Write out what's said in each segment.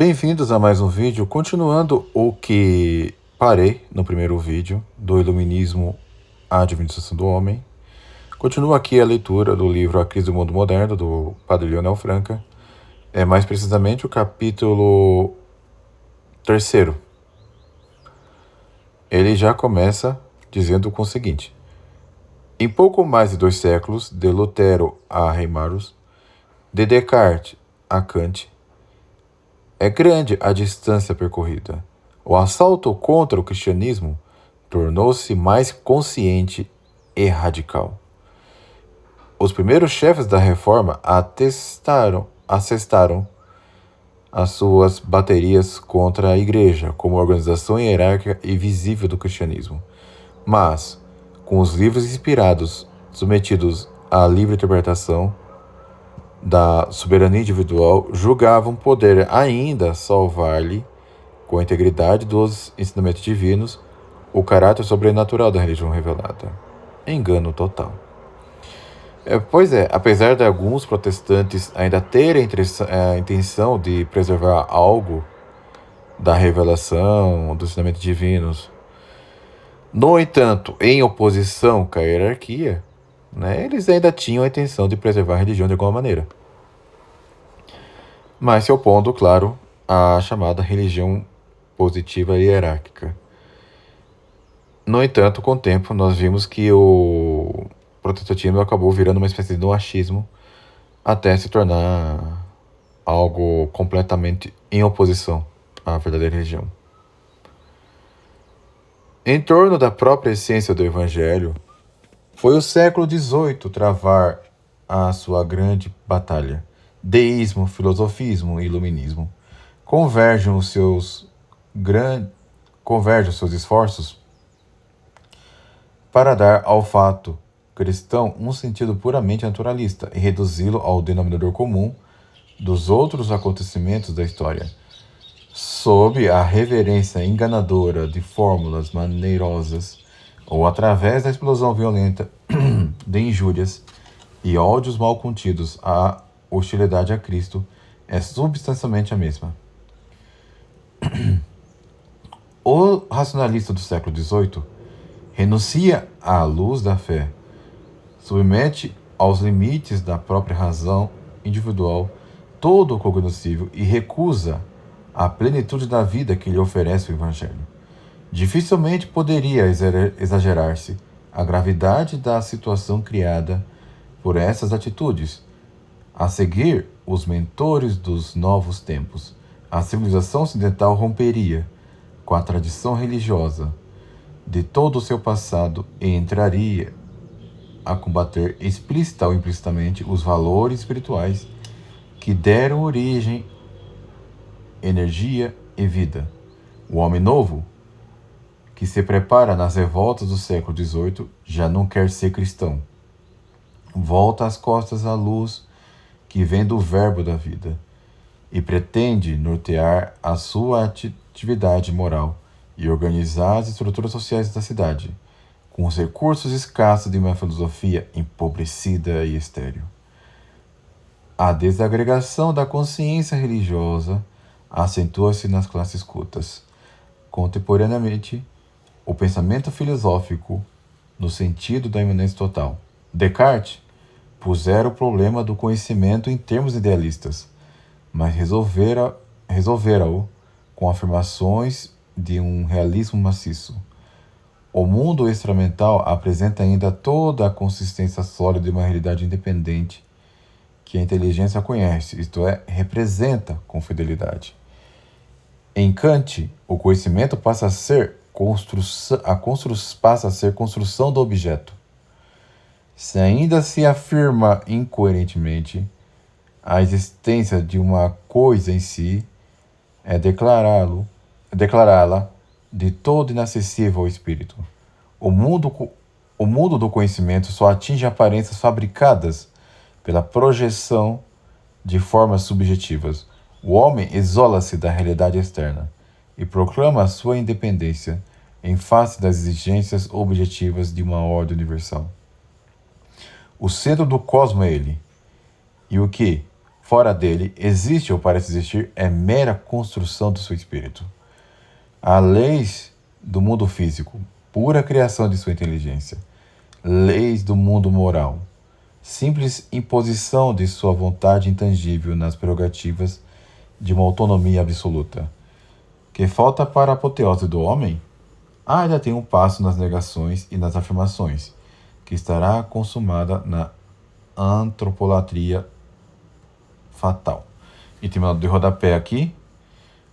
Bem-vindos a mais um vídeo, continuando o que parei no primeiro vídeo do Iluminismo à Administração do Homem. Continua aqui a leitura do livro A Crise do Mundo Moderno, do Padre Lionel Franca. Mais precisamente o capítulo 3º. Ele já começa dizendo o seguinte: em pouco mais de 2 séculos, de Lutero a Reimarus, de Descartes a Kant, é grande a distância percorrida. O assalto contra o cristianismo tornou-se mais consciente e radical. Os primeiros chefes da reforma assestaram as suas baterias contra a igreja como organização hierárquica e visível do cristianismo. Mas, com os livros inspirados, submetidos à livre interpretação da soberania individual, julgavam poder ainda salvar-lhe, com a integridade dos ensinamentos divinos, o caráter sobrenatural da religião revelada. Engano total. Apesar de alguns protestantes ainda terem a intenção de preservar algo da revelação dos ensinamentos divinos, no entanto, em oposição com a hierarquia, eles ainda tinham a intenção de preservar a religião de alguma maneira, mas se opondo, claro, à chamada religião positiva e hierárquica. No entanto, com o tempo, nós vimos que o protestantismo acabou virando uma espécie de noachismo até se tornar algo completamente em oposição à verdadeira religião. Em torno da própria essência do Evangelho, foi o século XVIII travar a sua grande batalha. Deísmo, filosofismo e iluminismo convergem os seus esforços para dar ao fato cristão um sentido puramente naturalista e reduzi-lo ao denominador comum dos outros acontecimentos da história, sob a reverência enganadora de fórmulas maneirosas ou através da explosão violenta de injúrias e ódios mal contidos. A hostilidade a Cristo é substancialmente a mesma. O racionalista do século XVIII renuncia à luz da fé, submete aos limites da própria razão individual todo o cognoscível e recusa a plenitude da vida que lhe oferece o Evangelho. Dificilmente poderia exagerar-se a gravidade da situação criada por essas atitudes. A seguir, os mentores dos novos tempos, a civilização ocidental romperia com a tradição religiosa de todo o seu passado e entraria a combater explícita ou implicitamente os valores espirituais que deram origem, energia e vida. O homem novo, que se prepara nas revoltas do século XVIII, já não quer ser cristão. Volta as costas à luz que vem do verbo da vida e pretende nortear a sua atividade moral e organizar as estruturas sociais da cidade, com os recursos escassos de uma filosofia empobrecida e estéril. A desagregação da consciência religiosa acentua-se nas classes cultas. Contemporaneamente, o pensamento filosófico, no sentido da imanência total. Descartes pusera o problema do conhecimento em termos idealistas, mas resolvera-o com afirmações de um realismo maciço. O mundo extramental apresenta ainda toda a consistência sólida de uma realidade independente que a inteligência conhece, isto é, representa com fidelidade. Em Kant, o conhecimento passa a ser construção do objeto. Se ainda se afirma incoerentemente a existência de uma coisa em si, é declará-la de todo inacessível ao espírito. O mundo do conhecimento só atinge aparências fabricadas pela projeção de formas subjetivas. O homem isola-se da realidade externa e proclama a sua independência em face das exigências objetivas de uma ordem universal. O centro do cosmos é ele, e o que, fora dele, existe ou parece existir, é mera construção do seu espírito. Há leis do mundo físico, pura criação de sua inteligência. Leis do mundo moral, simples imposição de sua vontade intangível nas prerrogativas de uma autonomia absoluta. Que falta para a apoteose do homem? Ainda tem um passo nas negações e nas afirmações, que estará consumada na antropolatria fatal. E terminando de rodapé aqui,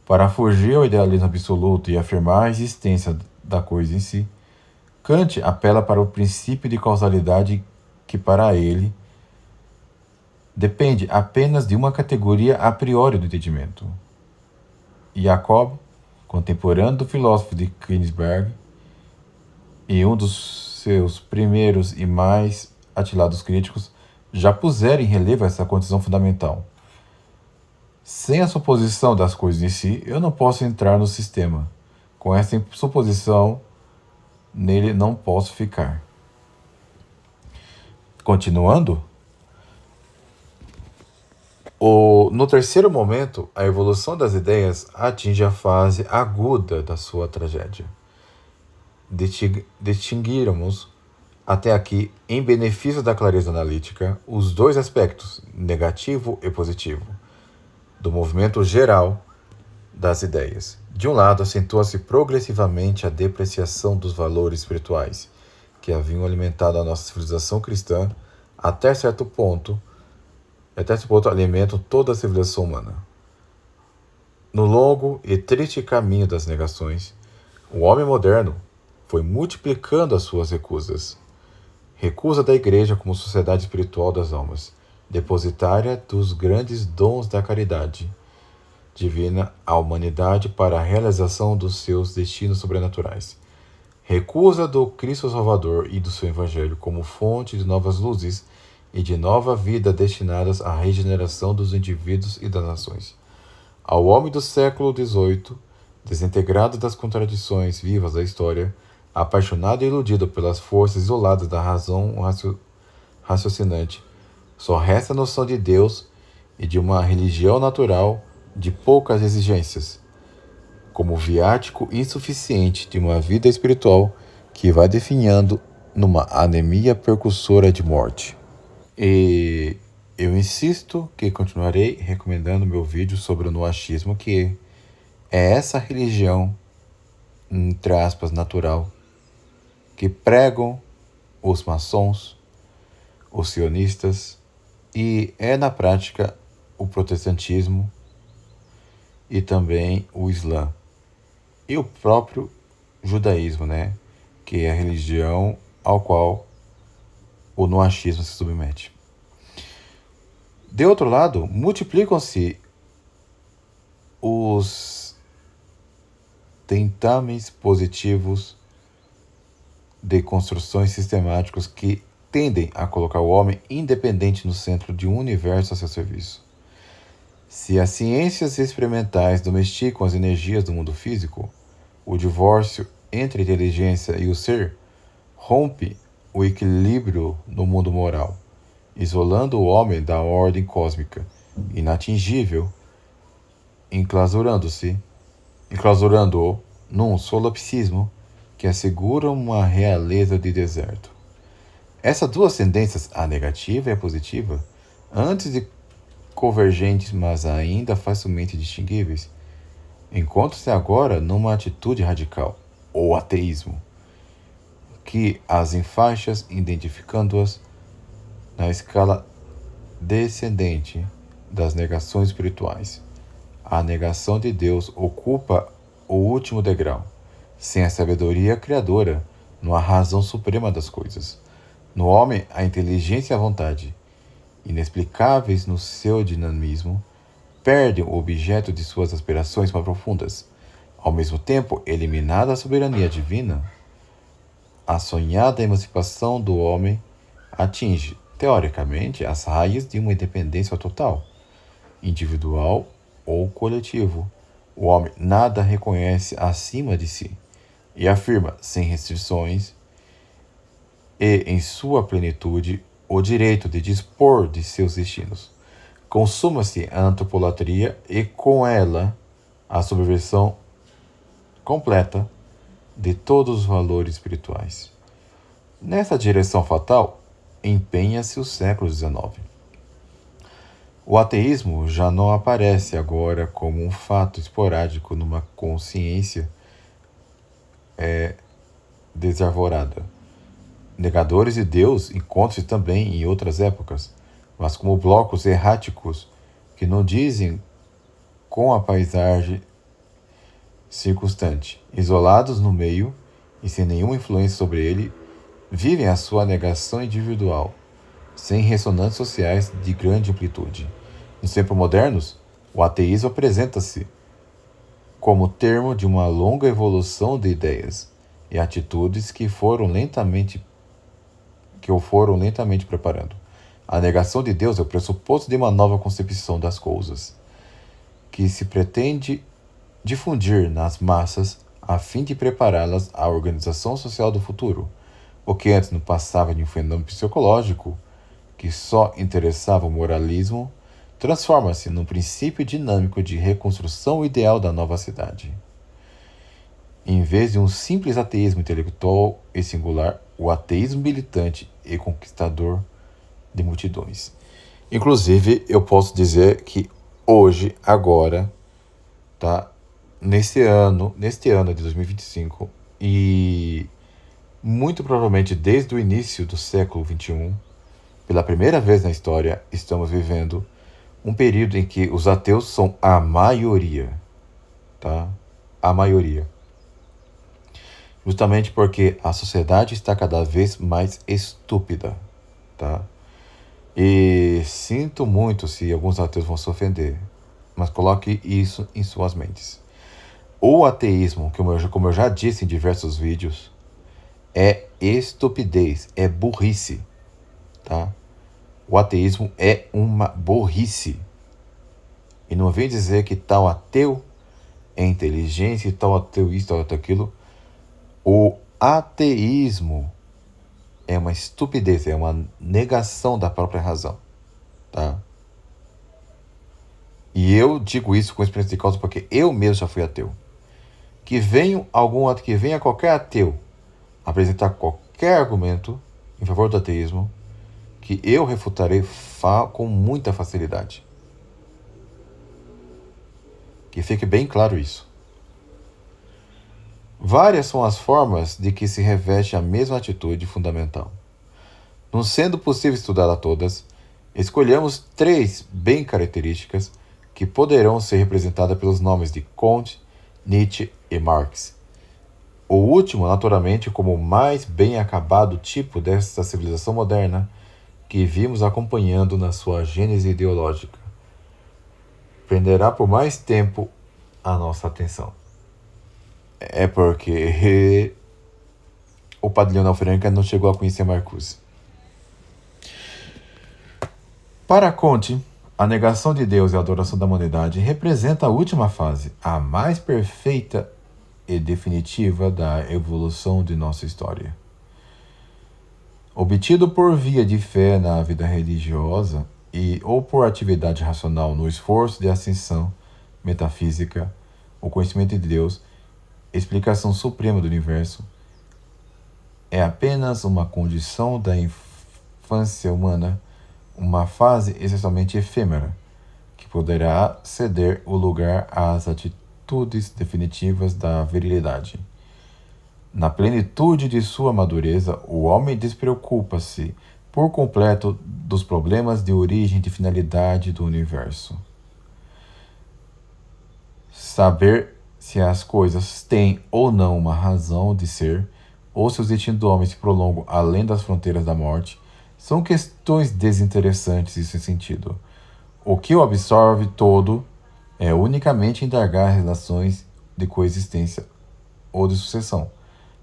para fugir ao idealismo absoluto e afirmar a existência da coisa em si, Kant apela para o princípio de causalidade que para ele depende apenas de uma categoria a priori do entendimento. Jacob, contemporâneo do filósofo de Königsberg, e um dos seus primeiros e mais atilados críticos, já puseram em relevo essa condição fundamental. Sem a suposição das coisas em si, eu não posso entrar no sistema. Com essa suposição, nele não posso ficar. Continuando, no terceiro momento, a evolução das ideias atinge a fase aguda da sua tragédia. Distinguirmos até aqui, em benefício da clareza analítica, os dois aspectos, negativo e positivo, do movimento geral das ideias. De um lado, acentua-se progressivamente a depreciação dos valores espirituais, que haviam alimentado a nossa civilização cristã, até certo ponto alimentam toda a civilização humana. No longo e triste caminho das negações, o homem moderno foi multiplicando as suas recusas. Recusa da Igreja como sociedade espiritual das almas, depositária dos grandes dons da caridade divina à humanidade para a realização dos seus destinos sobrenaturais. Recusa do Cristo Salvador e do seu Evangelho como fonte de novas luzes e de nova vida destinadas à regeneração dos indivíduos e das nações. Ao homem do século XVIII, desintegrado das contradições vivas da história, apaixonado e iludido pelas forças isoladas da razão raciocinante, só resta a noção de Deus e de uma religião natural de poucas exigências, como viático insuficiente de uma vida espiritual que vai definhando numa anemia percussora de morte. E eu insisto que continuarei recomendando meu vídeo sobre o noachismo, que é essa religião, entre aspas, natural, que pregam os maçons, os sionistas, e é na prática o protestantismo e também o Islã. E o próprio judaísmo, que é a religião ao qual o noachismo se submete. De outro lado, multiplicam-se os tentames positivos de construções sistemáticas que tendem a colocar o homem independente no centro de um universo a seu serviço. Se as ciências experimentais domesticam as energias do mundo físico, o divórcio entre a inteligência e o ser rompe o equilíbrio no mundo moral, isolando o homem da ordem cósmica, inatingível, enclausurando-o num solipsismo que assegura uma realeza de deserto. Essas duas tendências, a negativa e a positiva, antes de convergentes, mas ainda facilmente distinguíveis, encontram-se agora numa atitude radical, ou ateísmo, que as enfaixa, identificando-as na escala descendente das negações espirituais. A negação de Deus ocupa o último degrau, sem a sabedoria criadora, não há razão suprema das coisas. No homem, a inteligência e a vontade, inexplicáveis no seu dinamismo, perdem o objeto de suas aspirações mais profundas. Ao mesmo tempo, eliminada a soberania divina, a sonhada emancipação do homem atinge, teoricamente, as raízes de uma independência total, individual ou coletivo. O homem nada reconhece acima de si e afirma, sem restrições e em sua plenitude, o direito de dispor de seus destinos. Consuma-se a antropolatria e, com ela, a subversão completa de todos os valores espirituais. Nessa direção fatal, empenha-se o século XIX. O ateísmo já não aparece agora como um fato esporádico numa consciência desarvorada. Negadores de Deus encontram-se também em outras épocas, mas como blocos erráticos que não dizem com a paisagem circunstante, isolados no meio e sem nenhuma influência sobre ele, vivem a sua negação individual, sem ressonâncias sociais de grande amplitude. Nos tempos modernos, o ateísmo apresenta-se como termo de uma longa evolução de ideias e atitudes que o foram lentamente preparando. A negação de Deus é o pressuposto de uma nova concepção das coisas, que se pretende difundir nas massas a fim de prepará-las à organização social do futuro. O que antes não passava de um fenômeno psicológico que só interessava o moralismo, transforma-se num princípio dinâmico de reconstrução ideal da nova cidade. Em vez de um simples ateísmo intelectual e singular, o ateísmo militante e conquistador de multidões. Inclusive, eu posso dizer que hoje, agora, tá? Neste ano de 2025, e muito provavelmente desde o início do século XXI, pela primeira vez na história, estamos vivendo um período em que os ateus são a maioria, tá? A maioria. Justamente porque a sociedade está cada vez mais estúpida, tá? E sinto muito se alguns ateus vão se ofender, mas coloque isso em suas mentes. O ateísmo, como eu já disse em diversos vídeos, é estupidez, é burrice, tá? O ateísmo é uma burrice. E não vem dizer que tal ateu é inteligente, tal ateu isso, tal ateu aquilo. O ateísmo é uma estupidez, é uma negação da própria razão, tá? E eu digo isso com experiência de causa porque eu mesmo já fui ateu. Que venha qualquer ateu apresentar qualquer argumento em favor do ateísmo, que eu refutarei com muita facilidade. Que fique bem claro isso. Várias são as formas de que se reveste a mesma atitude fundamental. Não sendo possível estudá-la todas, escolhemos 3 bem características que poderão ser representadas pelos nomes de Comte, Nietzsche e Marx. O último, naturalmente, como o mais bem acabado tipo desta civilização moderna que vimos acompanhando na sua gênese ideológica, prenderá por mais tempo a nossa atenção. É porque o padre Leonel Franca não chegou a conhecer Marcuse. Para Comte, a negação de Deus e a adoração da humanidade representa a última fase, a mais perfeita e definitiva da evolução de nossa história. Obtido por via de fé na vida religiosa ou por atividade racional no esforço de ascensão metafísica, o conhecimento de Deus, explicação suprema do universo, é apenas uma condição da infância humana, uma fase essencialmente efêmera, que poderá ceder o lugar às atitudes definitivas da virilidade. Na plenitude de sua madureza, o homem despreocupa-se por completo dos problemas de origem e de finalidade do universo. Saber se as coisas têm ou não uma razão de ser, ou se os destinos do homem se prolongam além das fronteiras da morte, são questões desinteressantes e sem sentido. O que o absorve todo é unicamente indagar relações de coexistência ou de sucessão.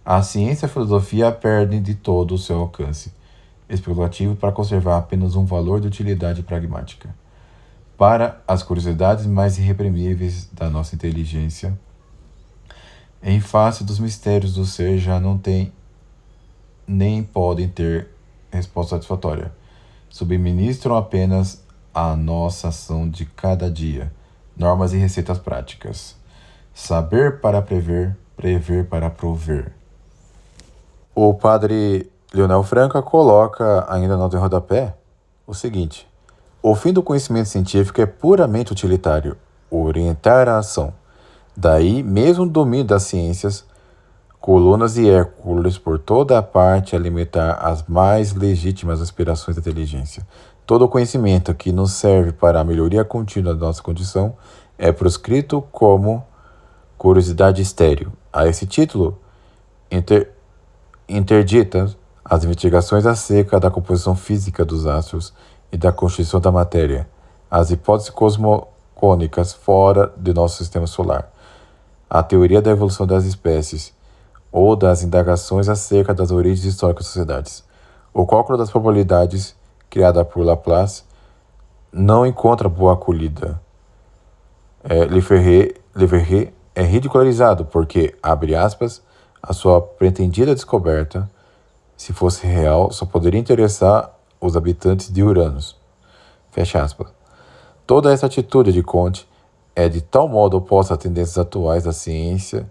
A ciência e a filosofia perdem de todo o seu alcance especulativo para conservar apenas um valor de utilidade pragmática. Para as curiosidades mais irreprimíveis da nossa inteligência, em face dos mistérios do ser, já não têm nem podem ter resposta satisfatória. Subministram apenas a nossa ação de cada dia. Normas e receitas práticas. Saber para prever, prever para prover. O padre Leonel Franca coloca, ainda no rodapé, o seguinte: o fim do conhecimento científico é puramente utilitário, orientar a ação. Daí, mesmo o domínio das ciências, colunas e Hércules por toda a parte a limitar as mais legítimas aspirações da inteligência. Todo o conhecimento que nos serve para a melhoria contínua da nossa condição é proscrito como curiosidade estéril. A esse título, interditas as investigações acerca da composição física dos astros e da constituição da matéria, as hipóteses cosmogônicas fora de nosso sistema solar, a teoria da evolução das espécies ou das indagações acerca das origens históricas das sociedades. O cálculo das probabilidades, criada por Laplace, não encontra boa acolhida. Le Verrier é ridicularizado porque, abre aspas, a sua pretendida descoberta, se fosse real, só poderia interessar os habitantes de Uranus. Fecha aspas. Toda essa atitude de Comte é de tal modo oposta às tendências atuais da ciência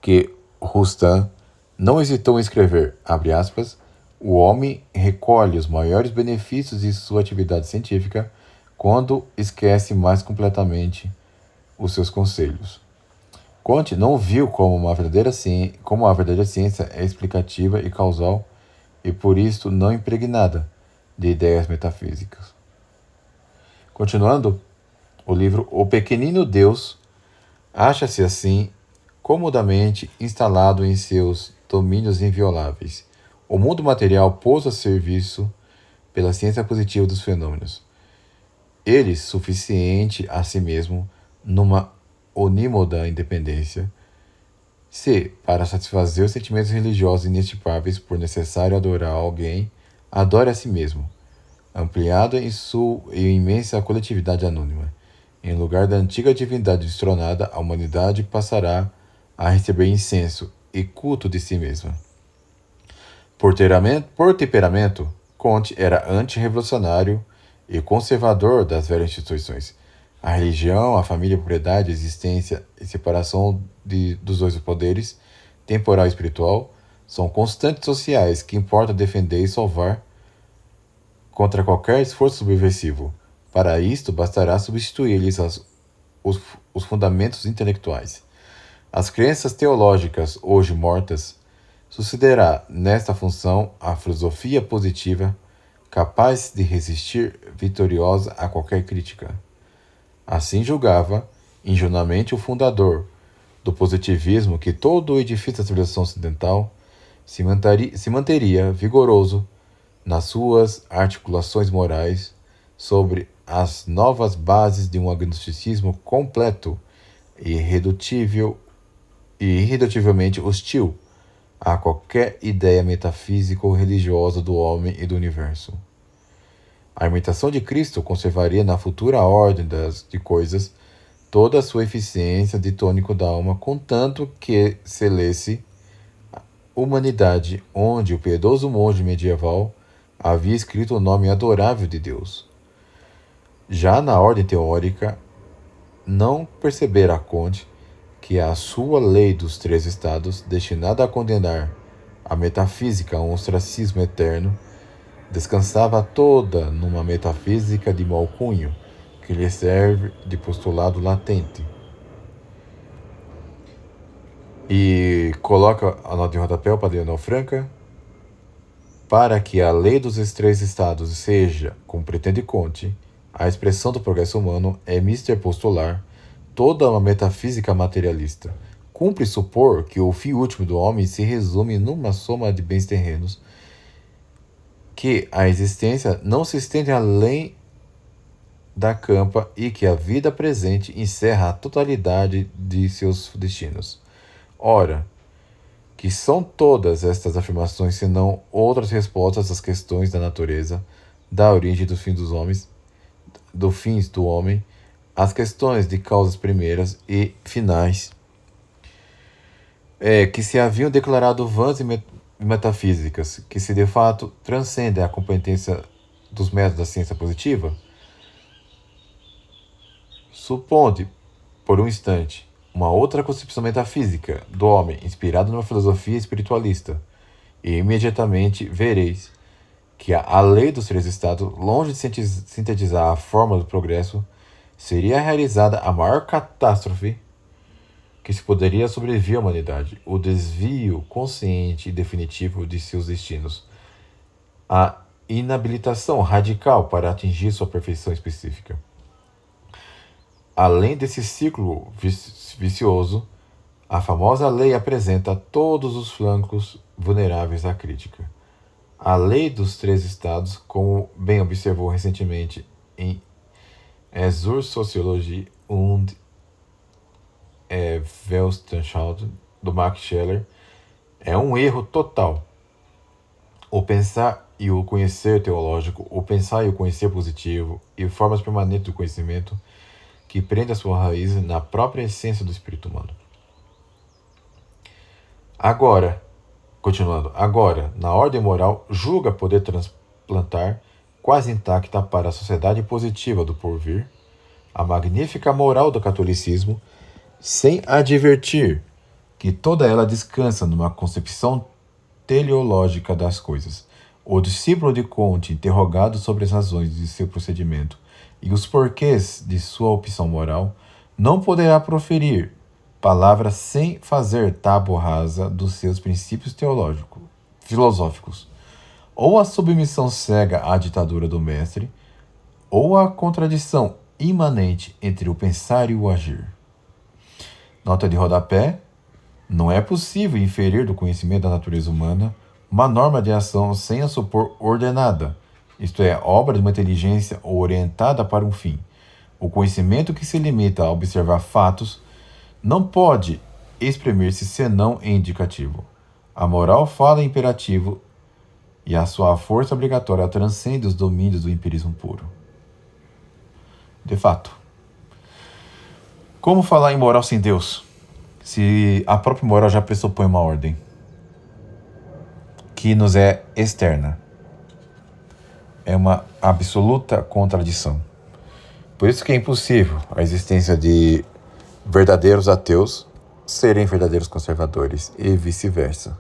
que Roustan não hesitou em escrever, abre aspas, o homem recolhe os maiores benefícios de sua atividade científica quando esquece mais completamente os seus conselhos. Comte não viu como a verdadeira ciência é explicativa e causal e por isso não impregnada de ideias metafísicas. Continuando, o livro O Pequenino Deus acha-se assim comodamente instalado em seus domínios invioláveis. O mundo material pôs a serviço pela ciência positiva dos fenômenos. Ele, suficiente a si mesmo, numa onímoda independência, se, para satisfazer os sentimentos religiosos inestimáveis por necessário adorar alguém, adore a si mesmo, ampliado em sua imensa coletividade anônima. Em lugar da antiga divindade destronada, a humanidade passará a receber incenso e culto de si mesma. Por temperamento, Comte era antirrevolucionário e conservador das velhas instituições. A religião, a família, a propriedade, a existência e separação dos dois poderes, temporal e espiritual, são constantes sociais que importa defender e salvar contra qualquer esforço subversivo. Para isto, bastará substituir-lhes os fundamentos intelectuais. As crenças teológicas, hoje mortas, sucederá nesta função a filosofia positiva, capaz de resistir vitoriosa a qualquer crítica. Assim julgava, ingenuamente, o fundador do positivismo que todo o edifício da civilização ocidental se manteria vigoroso nas suas articulações morais sobre as novas bases de um agnosticismo completo e irredutivelmente hostil a qualquer ideia metafísica ou religiosa do homem e do universo. A imitação de Cristo conservaria na futura ordem de coisas toda a sua eficiência de tônico da alma, contanto que se lesse Humanidade, onde o piedoso monge medieval havia escrito o nome adorável de Deus. Já na ordem teórica, não percebera Comte que a sua lei dos três estados, destinada a condenar a metafísica a um ostracismo eterno, descansava toda numa metafísica de mau cunho, que lhe serve de postulado latente. E coloca a nota de rodapé para Leonel Franca, para que a lei dos três estados seja, como pretende Comte, a expressão do progresso humano é mister postular toda uma metafísica materialista. Cumpre supor que o fim último do homem se resume numa soma de bens terrenos, que a existência não se estende além da campa e que a vida presente encerra a totalidade de seus destinos. Ora, que são todas estas afirmações senão outras respostas às questões da natureza, da origem dos fins dos homens, do fins do homem, as questões de causas primeiras e finais, que se haviam declarado vãs e metafísicas, que se de fato transcendem a competência dos métodos da ciência positiva? Suponde, por um instante, uma outra concepção metafísica do homem inspirada numa filosofia espiritualista, e imediatamente vereis que a lei dos três estados, longe de sintetizar a fórmula do progresso, seria realizada a maior catástrofe que se poderia sobreviver à humanidade, o desvio consciente e definitivo de seus destinos, a inabilitação radical para atingir sua perfeição específica. Além desse ciclo vicioso, a famosa lei apresenta todos os flancos vulneráveis à crítica. A lei dos três estados, como bem observou recentemente em Zur Soziologie und Weltanschauung, do Max Scheler, é um erro total. O pensar e o conhecer teológico, o pensar e o conhecer positivo e formas permanentes do conhecimento que prende a sua raiz na própria essência do espírito humano. Agora, na ordem moral, julga poder transplantar, quase intacta para a sociedade positiva do porvir, a magnífica moral do catolicismo, sem advertir que toda ela descansa numa concepção teleológica das coisas. O discípulo de Comte, interrogado sobre as razões de seu procedimento e os porquês de sua opção moral, não poderá proferir palavras sem fazer tábua rasa dos seus princípios filosóficos, ou a submissão cega à ditadura do mestre, ou a contradição imanente entre o pensar e o agir. Nota de rodapé: não é possível inferir do conhecimento da natureza humana uma norma de ação sem a supor ordenada, isto é, obra de uma inteligência orientada para um fim. O conhecimento que se limita a observar fatos não pode exprimir-se senão em indicativo. A moral fala em imperativo e a sua força obrigatória transcende os domínios do empirismo puro. De fato, como falar em moral sem Deus, se a própria moral já pressupõe uma ordem que nos é externa? É uma absoluta contradição. Por isso que é impossível a existência de verdadeiros ateus serem verdadeiros conservadores e vice-versa.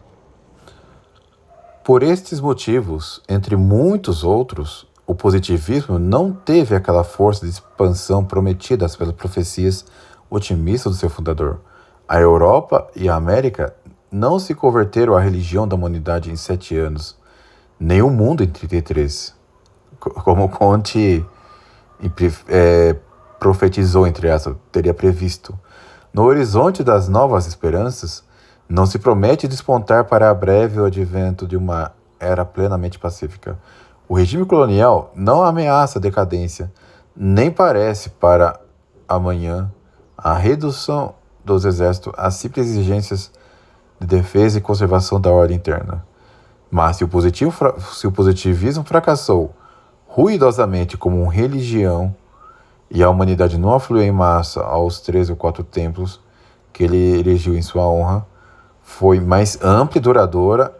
Por estes motivos, entre muitos outros, o positivismo não teve aquela força de expansão prometida pelas profecias otimistas do seu fundador. A Europa e a América não se converteram à religião da humanidade em 7 anos, nem o mundo em 33, como Comte profetizou, entre aspas, teria previsto. No horizonte das novas esperanças, não se promete despontar para breve o advento de uma era plenamente pacífica. O regime colonial não ameaça a decadência, nem parece para amanhã a redução dos exércitos às simples exigências de defesa e conservação da ordem interna. Mas se o positivismo fracassou ruidosamente como uma religião e a humanidade não afluiu em massa aos 3 ou 4 templos que ele erigiu em sua honra, foi mais ampla e duradoura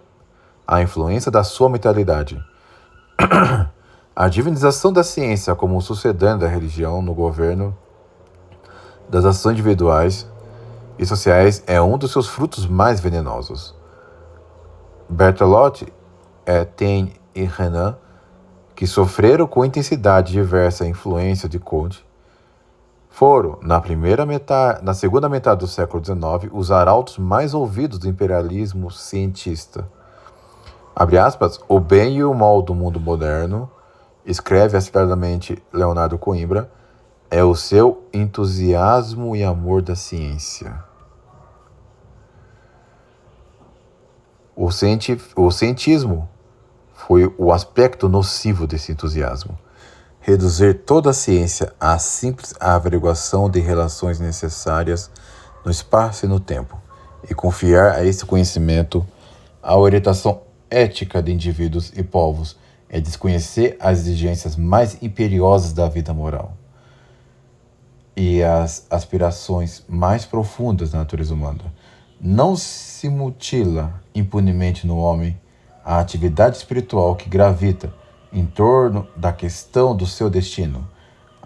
a influência da sua mentalidade. A divinização da ciência como sucedâneo da religião no governo das ações individuais e sociais é um dos seus frutos mais venenosos. Berthelot, Taine e Renan, que sofreram com intensidade diversa a influência de Comte, foram, na segunda metade do século XIX, os arautos mais ouvidos do imperialismo cientista. Abre aspas, o bem e o mal do mundo moderno, escreve acertadamente Leonardo Coimbra, é o seu entusiasmo e amor da ciência. O cientismo foi o aspecto nocivo desse entusiasmo. Reduzir toda a ciência à simples averiguação de relações necessárias no espaço e no tempo, e confiar a esse conhecimento a orientação ética de indivíduos e povos é desconhecer as exigências mais imperiosas da vida moral e as aspirações mais profundas da natureza humana. Não se mutila impunemente no homem a atividade espiritual que gravita em torno da questão do seu destino,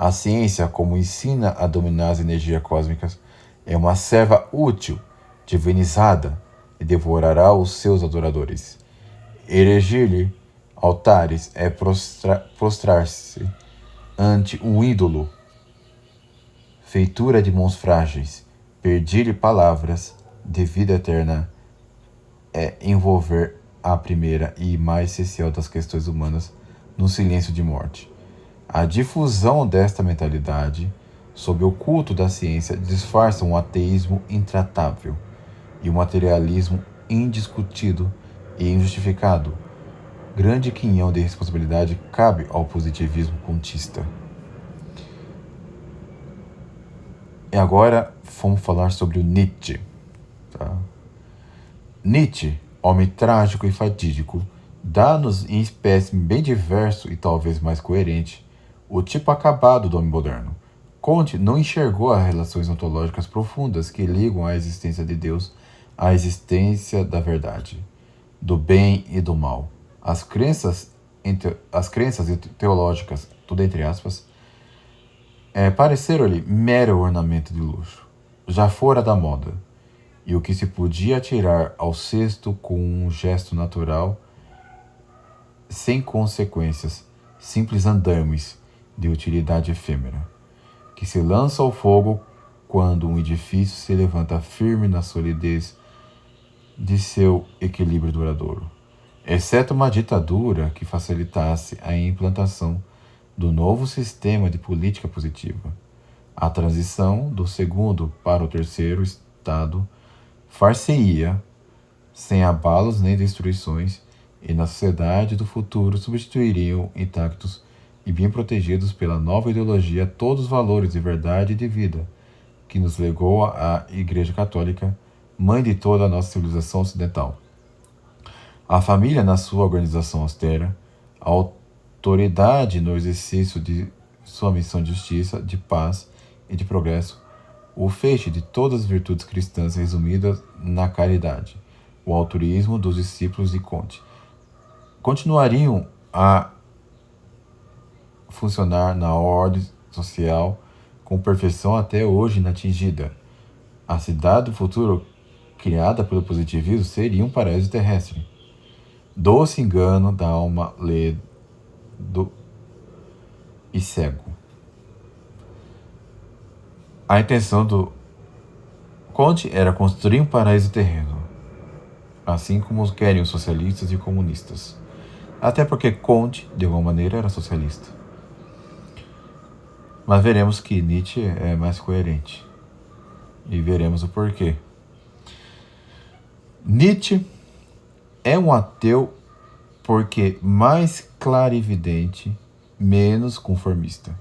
A ciência, como ensina a dominar as energias cósmicas, é uma serva útil, divinizada, e devorará os seus adoradores. Erigir-lhe altares é prostrar-se ante um ídolo, feitura de mãos frágeis. Pedir-lhe palavras de vida eterna é envolver a primeira e mais essencial das questões humanas no silêncio de morte. A difusão desta mentalidade, sob o culto da ciência, disfarça um ateísmo intratável e um materialismo indiscutido e injustificado. Grande quinhão de responsabilidade cabe ao positivismo contista. E agora vamos falar sobre o Nietzsche. Tá? Nietzsche, homem trágico e fatídico, dá-nos em espécime bem diverso e talvez mais coerente o tipo acabado do homem moderno. Comte não enxergou as relações ontológicas profundas que ligam a existência de Deus à existência da verdade, do bem e do mal. As crenças teológicas, tudo entre aspas, pareceram-lhe mero ornamento de luxo, já fora da moda, e o que se podia atirar ao cesto com um gesto natural, sem consequências, simples andames de utilidade efêmera, que se lança ao fogo quando um edifício se levanta firme na solidez de seu equilíbrio duradouro, exceto uma ditadura que facilitasse a implantação do novo sistema de política positiva. A transição do segundo para o terceiro estado far-se-ia sem abalos nem destruições, e na sociedade do futuro substituiriam intactos e bem protegidos pela nova ideologia todos os valores de verdade e de vida que nos legou a Igreja Católica, mãe de toda a nossa civilização ocidental. A família, na sua organização austera, a autoridade no exercício de sua missão de justiça, de paz e de progresso, o feixe de todas as virtudes cristãs resumidas na caridade, o altruísmo dos discípulos de Comte, continuariam a funcionar na ordem social com perfeição até hoje inatingida. A cidade do futuro, criada pelo positivismo, seria um paraíso terrestre. Doce engano da alma ledo e cego. A intenção do Comte era construir um paraíso terreno, assim como querem os socialistas e comunistas. Até porque Comte, de alguma maneira, era socialista. Mas veremos que Nietzsche é mais coerente. E veremos o porquê. Nietzsche é um ateu porque mais clarividente, menos conformista.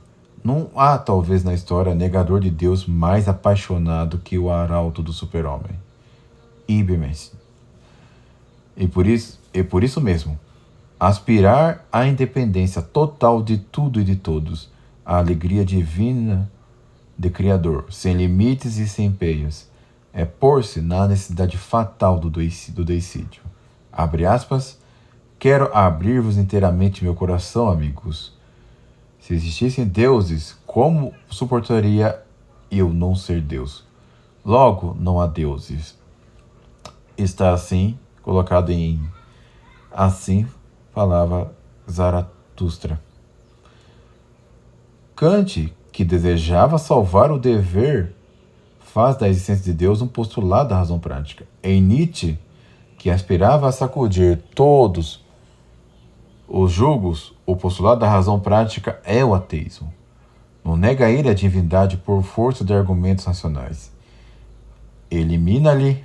Não há, talvez, na história, negador de Deus mais apaixonado que o arauto do super-homem, Ibermes. E por isso mesmo, aspirar à independência total de tudo e de todos, à alegria divina de Criador, sem limites e sem empeios, é pôr-se na necessidade fatal do deicídio. Abre aspas, quero abrir-vos inteiramente meu coração, amigos. Se existissem deuses, como suportaria eu não ser Deus? Logo, não há deuses. Está assim, colocado em assim, falava Zaratustra. Kant, que desejava salvar o dever, faz da existência de Deus um postulado da razão prática. Em Nietzsche, que aspirava a sacudir todos os julgos, o postulado da razão prática é o ateísmo. Não nega ele a divindade por força de argumentos racionais. Elimina-lhe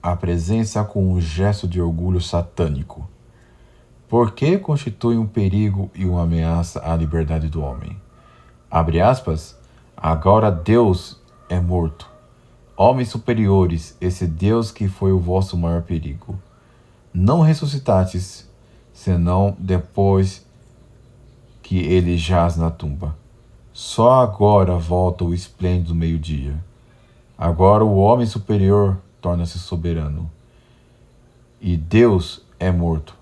a presença com um gesto de orgulho satânico, porque constitui um perigo e uma ameaça à liberdade do homem. Abre aspas, agora Deus é morto. Homens superiores, esse Deus que foi o vosso maior perigo. Não ressuscitastes, senão depois que ele jaz na tumba. Só agora volta o esplêndido meio-dia. Agora o homem superior torna-se soberano. E Deus é morto.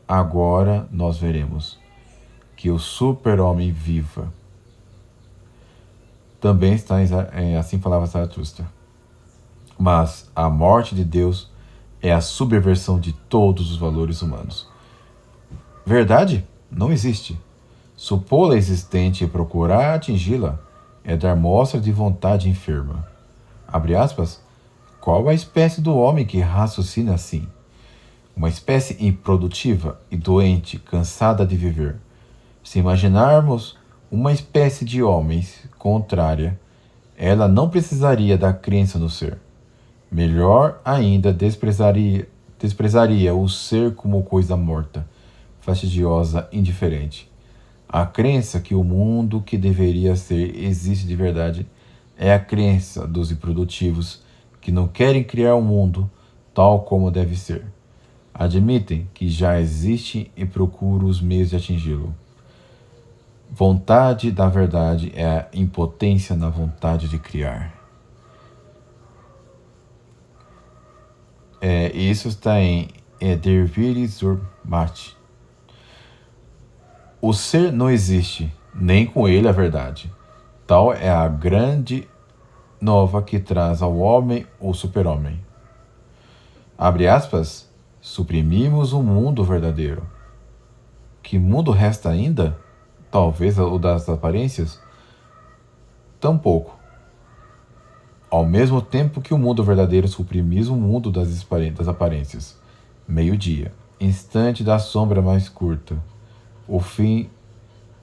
Agora nós veremos que o super-homem viva. Também está Assim Falava Zaratustra. Mas a morte de Deus é a subversão de todos os valores humanos. Verdade não existe. Supô-la existente e procurar atingi-la é dar mostra de vontade enferma. Abre aspas. Qual a espécie do homem que raciocina assim? Uma espécie improdutiva e doente, cansada de viver. Se imaginarmos uma espécie de homens contrária, ela não precisaria da crença no ser. Melhor ainda, desprezaria o ser como coisa morta, fastidiosa, indiferente. A crença que o mundo que deveria ser existe de verdade é a crença dos improdutivos que não querem criar um mundo tal como deve ser. Admitem que já existe e procuram os meios de atingi-lo. Vontade da verdade é a impotência na vontade de criar. Isso está em Der Wille zur Macht. O ser não existe, nem com ele a verdade. Tal é a grande nova que traz ao homem o super-homem. Abre aspas, suprimimos o mundo verdadeiro. Que mundo resta ainda? Talvez o das aparências? Tampouco. Ao mesmo tempo que o mundo verdadeiro suprimis o mundo das aparências. Meio-dia, instante da sombra mais curta, o fim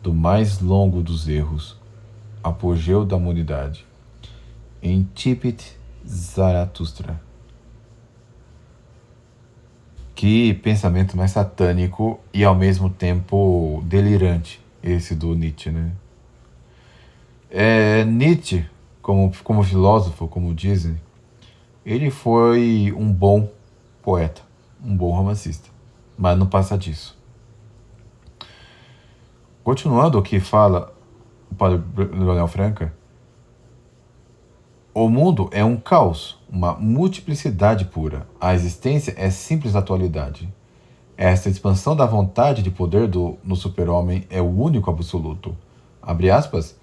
do mais longo dos erros, apogeu da humanidade. Incipit Zaratustra. Que pensamento mais satânico e ao mesmo tempo delirante esse do Nietzsche, né? Nietzsche, como filósofo, como dizem, ele foi um bom poeta, um bom romancista, mas não passa disso. Continuando o que fala o padre Leonel Franca, o mundo é um caos, uma multiplicidade pura. A existência é simples atualidade. Esta expansão da vontade de poder no super-homem é o único absoluto. Abre aspas.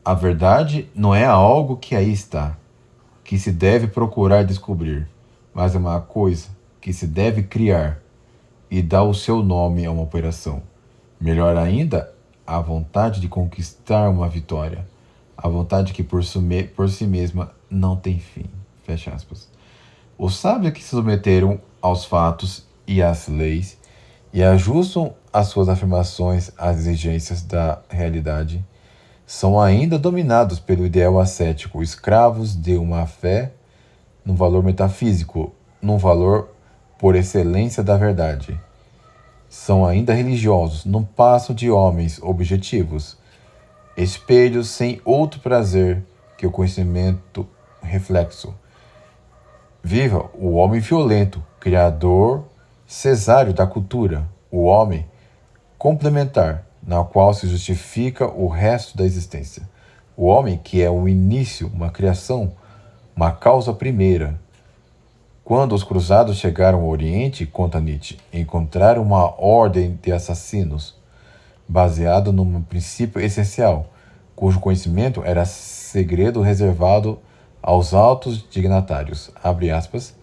A verdade não é algo que aí está, que se deve procurar descobrir, mas é uma coisa que se deve criar e dar o seu nome a uma operação. Melhor ainda, a vontade de conquistar uma vitória, a vontade que por si mesma não tem fim. Fecha aspas. Os sábios que se submeteram aos fatos e às leis e ajustam as suas afirmações às exigências da realidade são ainda dominados pelo ideal ascético, escravos de uma fé no valor metafísico, no valor por excelência da verdade. São ainda religiosos, não passam de homens objetivos, espelhos sem outro prazer que o conhecimento reflexo. Viva o homem violento, criador cesário da cultura, o homem complementar, na qual se justifica o resto da existência. O homem que é um início, uma criação, uma causa primeira. Quando os cruzados chegaram ao Oriente, conta Nietzsche, encontraram uma ordem de assassinos, baseado num princípio essencial, cujo conhecimento era segredo reservado aos altos dignatários. Abre aspas.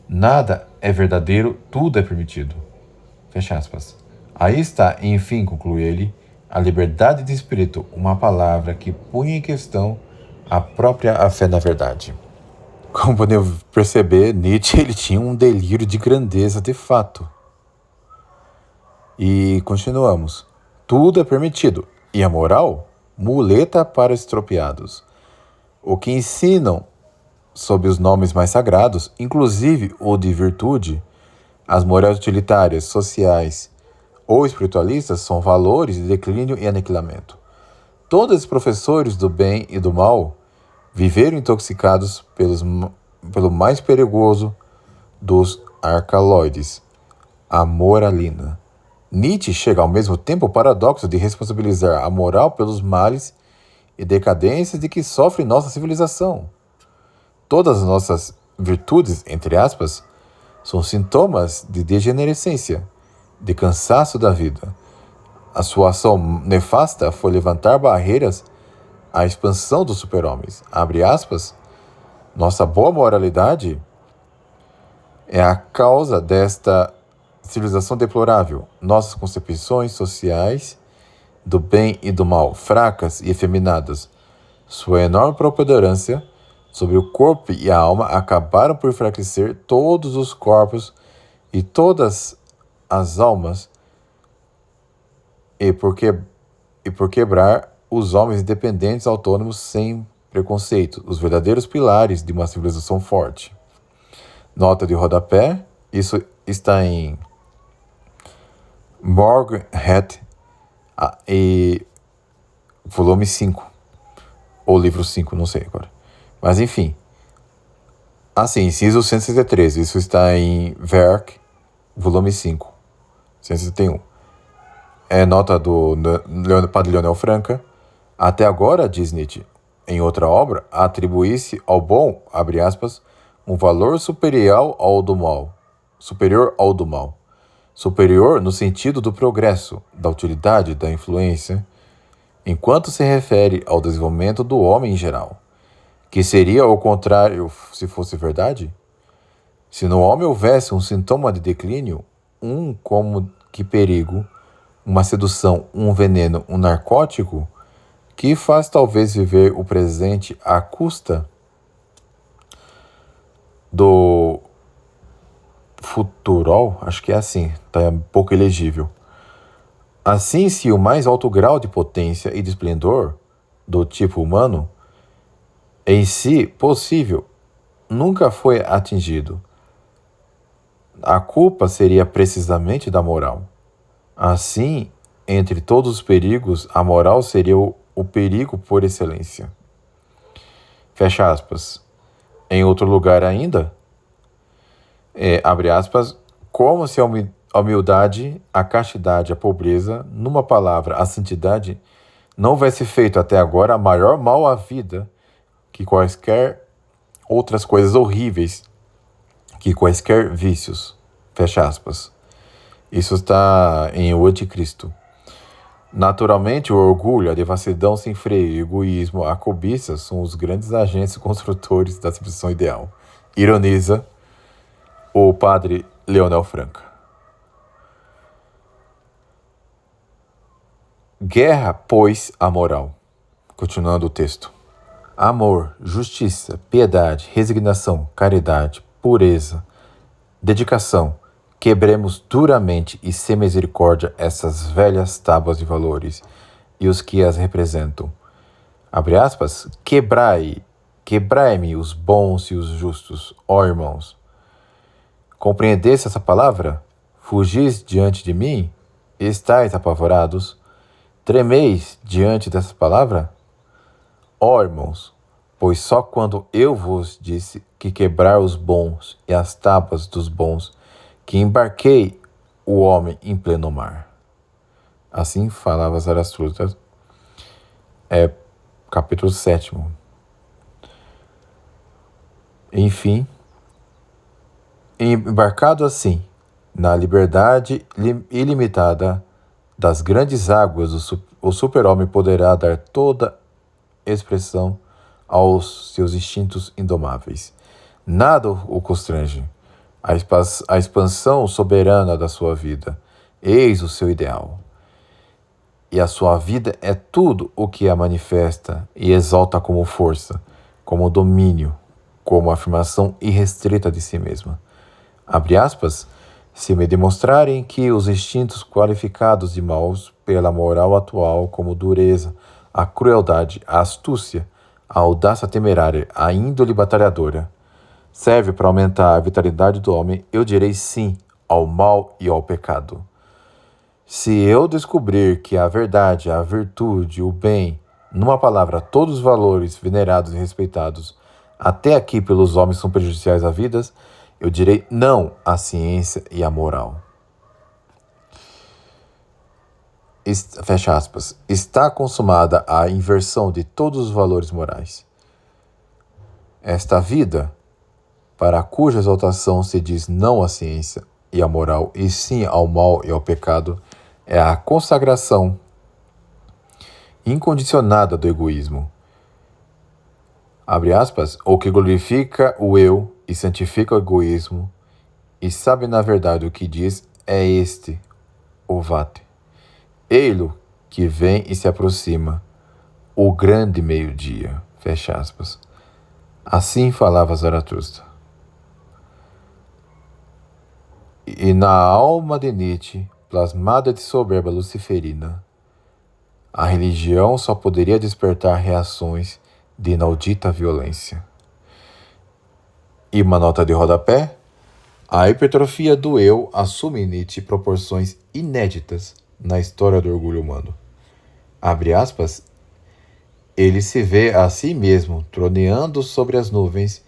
Nada é verdadeiro, tudo é permitido. Fecha aspas. Aí está, enfim, conclui ele, a liberdade de espírito, uma palavra que punha em questão a própria fé na verdade. Como podemos perceber, Nietzsche ele tinha um delírio de grandeza de fato. E continuamos. Tudo é permitido. E a moral? Muleta para estropiados. O que ensinam sob os nomes mais sagrados, inclusive o de virtude, as morais utilitárias, sociais ou espiritualistas são valores de declínio e aniquilamento. Todos os professores do bem e do mal viveram intoxicados pelo mais perigoso dos alcaloides, a moralina. Nietzsche chega ao mesmo tempo ao paradoxo de responsabilizar a moral pelos males e decadências de que sofre nossa civilização. Todas as nossas virtudes, entre aspas, são sintomas de degenerescência, de cansaço da vida. A sua ação nefasta foi levantar barreiras a expansão dos super-homens. Abre aspas. Nossa boa moralidade é a causa desta civilização deplorável. Nossas concepções sociais do bem e do mal, fracas e efeminadas, sua enorme preponderância sobre o corpo e a alma acabaram por enfraquecer todos os corpos e todas as almas e por quebrar os homens independentes, autônomos, sem preconceito, os verdadeiros pilares de uma civilização forte. Nota de rodapé, isso está em Morgan Het e volume 5, ou livro 5, não sei agora. Mas enfim, assim, inciso 163, isso está em Werk, volume 5, 161. É nota do padre Leonel Franca. Até agora, diz Nietzsche, em outra obra, atribuísse ao bom, abre aspas, um valor superior ao do mal. Superior no sentido do progresso, da utilidade, da influência, enquanto se refere ao desenvolvimento do homem em geral, que seria o contrário se fosse verdade? Se no homem houvesse um sintoma de declínio, como que perigo, uma sedução, um veneno, um narcótico, que faz talvez viver o presente à custa do futuro, acho que é assim, tá um pouco elegível. Assim, se o mais alto grau de potência e de esplendor do tipo humano, em si possível, nunca foi atingido, a culpa seria precisamente da moral. Assim, entre todos os perigos, a moral seria o perigo por excelência. Fecha aspas. Em outro lugar ainda, abre aspas, como se a humildade, a castidade, a pobreza, numa palavra, a santidade, não houvesse feito até agora maior mal à vida que quaisquer outras coisas horríveis, que quaisquer vícios. Fecha aspas. Isso está em O Anticristo. Naturalmente, o orgulho, a devassidão sem freio, o egoísmo, a cobiça são os grandes agentes construtores da civilização ideal. Ironiza o padre Leonel Franca. Guerra, pois, a moral. Continuando o texto. Amor, justiça, piedade, resignação, caridade, pureza, dedicação. Quebremos duramente e sem misericórdia essas velhas tábuas de valores e os que as representam. Abre aspas, quebrai-me os bons e os justos, ó irmãos. Compreendeste essa palavra? Fugis diante de mim? Estais apavorados? Tremeis diante dessa palavra? Ó irmãos, pois só quando eu vos disse que quebrar os bons e as tábuas dos bons, que embarquei o homem em pleno mar. Assim falava Zaratustra, capítulo 7. Enfim, embarcado assim, na liberdade ilimitada das grandes águas, o super-homem poderá dar toda expressão aos seus instintos indomáveis. Nada o constrange. A expansão soberana da sua vida, eis o seu ideal. E a sua vida é tudo o que a manifesta e exalta como força, como domínio, como afirmação irrestrita de si mesma. Abre aspas, se me demonstrarem que os instintos qualificados de maus pela moral atual, como dureza, a crueldade, a astúcia, a audácia temerária, a índole batalhadora, serve para aumentar a vitalidade do homem, eu direi sim ao mal e ao pecado. Se eu descobrir que a verdade, a virtude, o bem, numa palavra, todos os valores venerados e respeitados até aqui pelos homens são prejudiciais à vida, eu direi não à ciência e à moral. Fecha aspas. Está consumada a inversão de todos os valores morais. Esta vida, para cuja exaltação se diz não à ciência e à moral, e sim ao mal e ao pecado, é a consagração incondicionada do egoísmo, Abre aspas, o que glorifica o eu e santifica o egoísmo, e sabe na verdade o que diz, é este, o vate. Ei-lo que vem e se aproxima, o grande meio-dia. Fecha aspas. Assim falava Zaratustra. E na alma de Nietzsche, plasmada de soberba luciferina, a religião só poderia despertar reações de inaudita violência. E uma nota de rodapé: a hipertrofia do eu assume em Nietzsche proporções inéditas na história do orgulho humano. Abre aspas, ele se vê a si mesmo troneando sobre as nuvens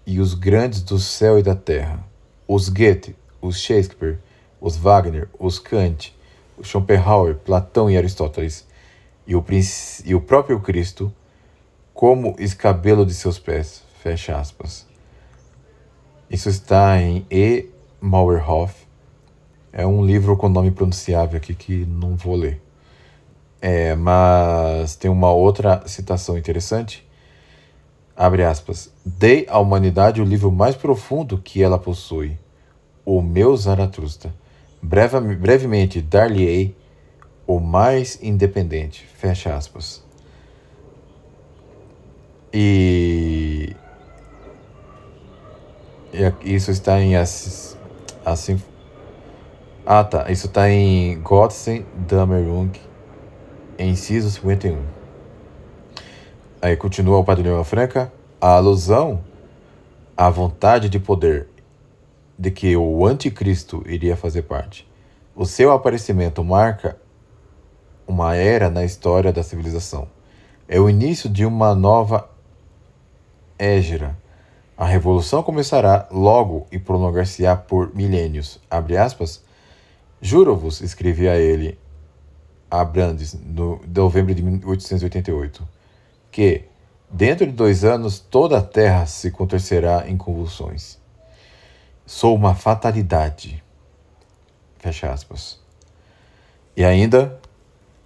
e os grandes do céu e da terra. Os Goethe, os Shakespeare, os Wagner, os Kant, o Schopenhauer, Platão e Aristóteles, e o próprio Cristo, como escabelo de seus pés. Fecha aspas. Isso está em E. Mauerhoff. É um livro com nome pronunciável aqui que não vou ler. Mas tem uma outra citação interessante. Abre aspas. Dei à humanidade o livro mais profundo que ela possui, o meu Zaratustra. Brevemente dar-lhe-ei o mais independente. Fecha aspas. E isso está em assim. Ah, tá. Isso está em Gottsen Dämmerung, inciso 51. Aí continua o Padre Leão Franca. A alusão à vontade de poder de que o anticristo iria fazer parte. O seu aparecimento marca uma era na história da civilização. É o início de uma nova égira. A revolução começará logo e prolongar-se-á por milênios. Abre aspas. Juro-vos, escrevia ele a Brandes, no novembro de 1888, que, dentro de 2 anos, toda a terra se contorcerá em convulsões. Sou uma fatalidade. Fecha aspas. E ainda,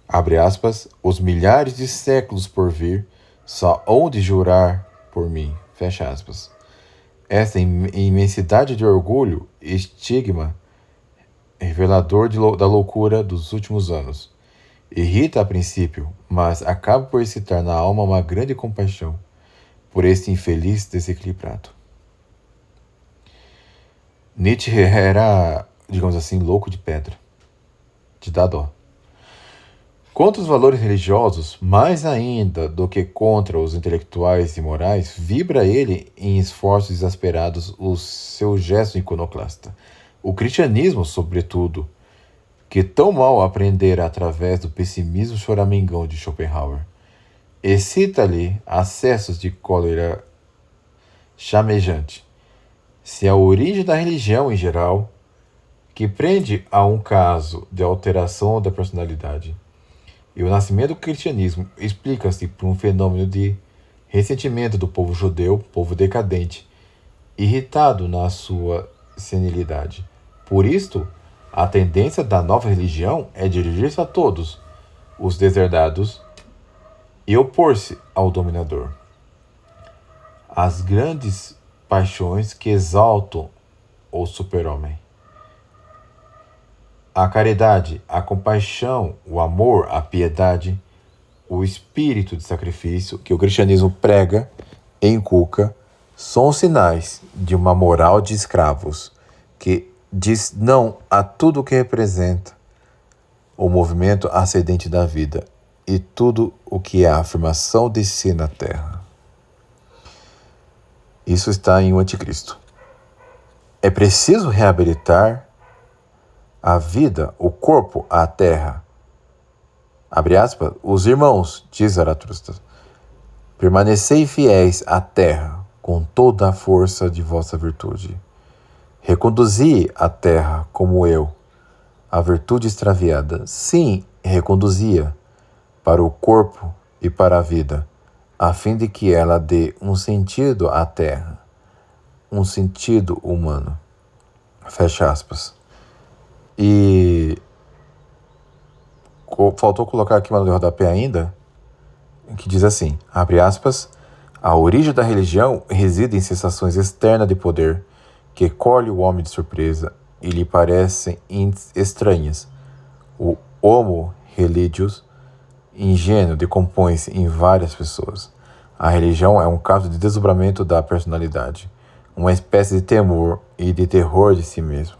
abre aspas, os milhares de séculos por vir só hão de jurar por mim. Fecha aspas. Essa imensidade de orgulho e estigma revelador da loucura dos últimos anos. Irrita a princípio, mas acaba por excitar na alma uma grande compaixão por este infeliz desequilibrado. Nietzsche era, digamos assim, louco de pedra, de dar dó. Contra os valores religiosos, mais ainda do que contra os intelectuais e morais, vibra ele em esforços exasperados o seu gesto iconoclasta. O cristianismo, sobretudo, que tão mal aprendera através do pessimismo choramingão de Schopenhauer, excita-lhe acessos de cólera chamejante. Se a origem da religião em geral, que prende a um caso de alteração da personalidade, e o nascimento do cristianismo explica-se por um fenômeno de ressentimento do povo judeu, povo decadente, irritado na sua senilidade. Por isto, a tendência da nova religião é dirigir-se a todos os deserdados e opor-se ao dominador. As grandes paixões que exaltam o super-homem. A caridade, a compaixão, o amor, a piedade, o espírito de sacrifício que o cristianismo prega e inculca são sinais de uma moral de escravos que diz não a tudo o que representa o movimento ascendente da vida e tudo o que é a afirmação de si na terra. Isso está em O Anticristo. É preciso reabilitar a vida, o corpo, a terra. Abre aspas, os irmãos, diz Zaratustra, permanecei fiéis à terra com toda a força de vossa virtude. Reconduzi a terra como eu, a virtude extraviada. Sim, reconduzia para o corpo e para a vida, a fim de que ela dê um sentido à terra, um sentido humano. Fecha aspas. E faltou colocar aqui uma nota de rodapé ainda, que diz assim, abre aspas, A origem da religião reside em sensações externas de poder que colhe o homem de surpresa e lhe parecem estranhas. O homo religious ingênuo decompõe-se em várias pessoas. A religião é um caso de desdobramento da personalidade, uma espécie de temor e de terror de si mesmo.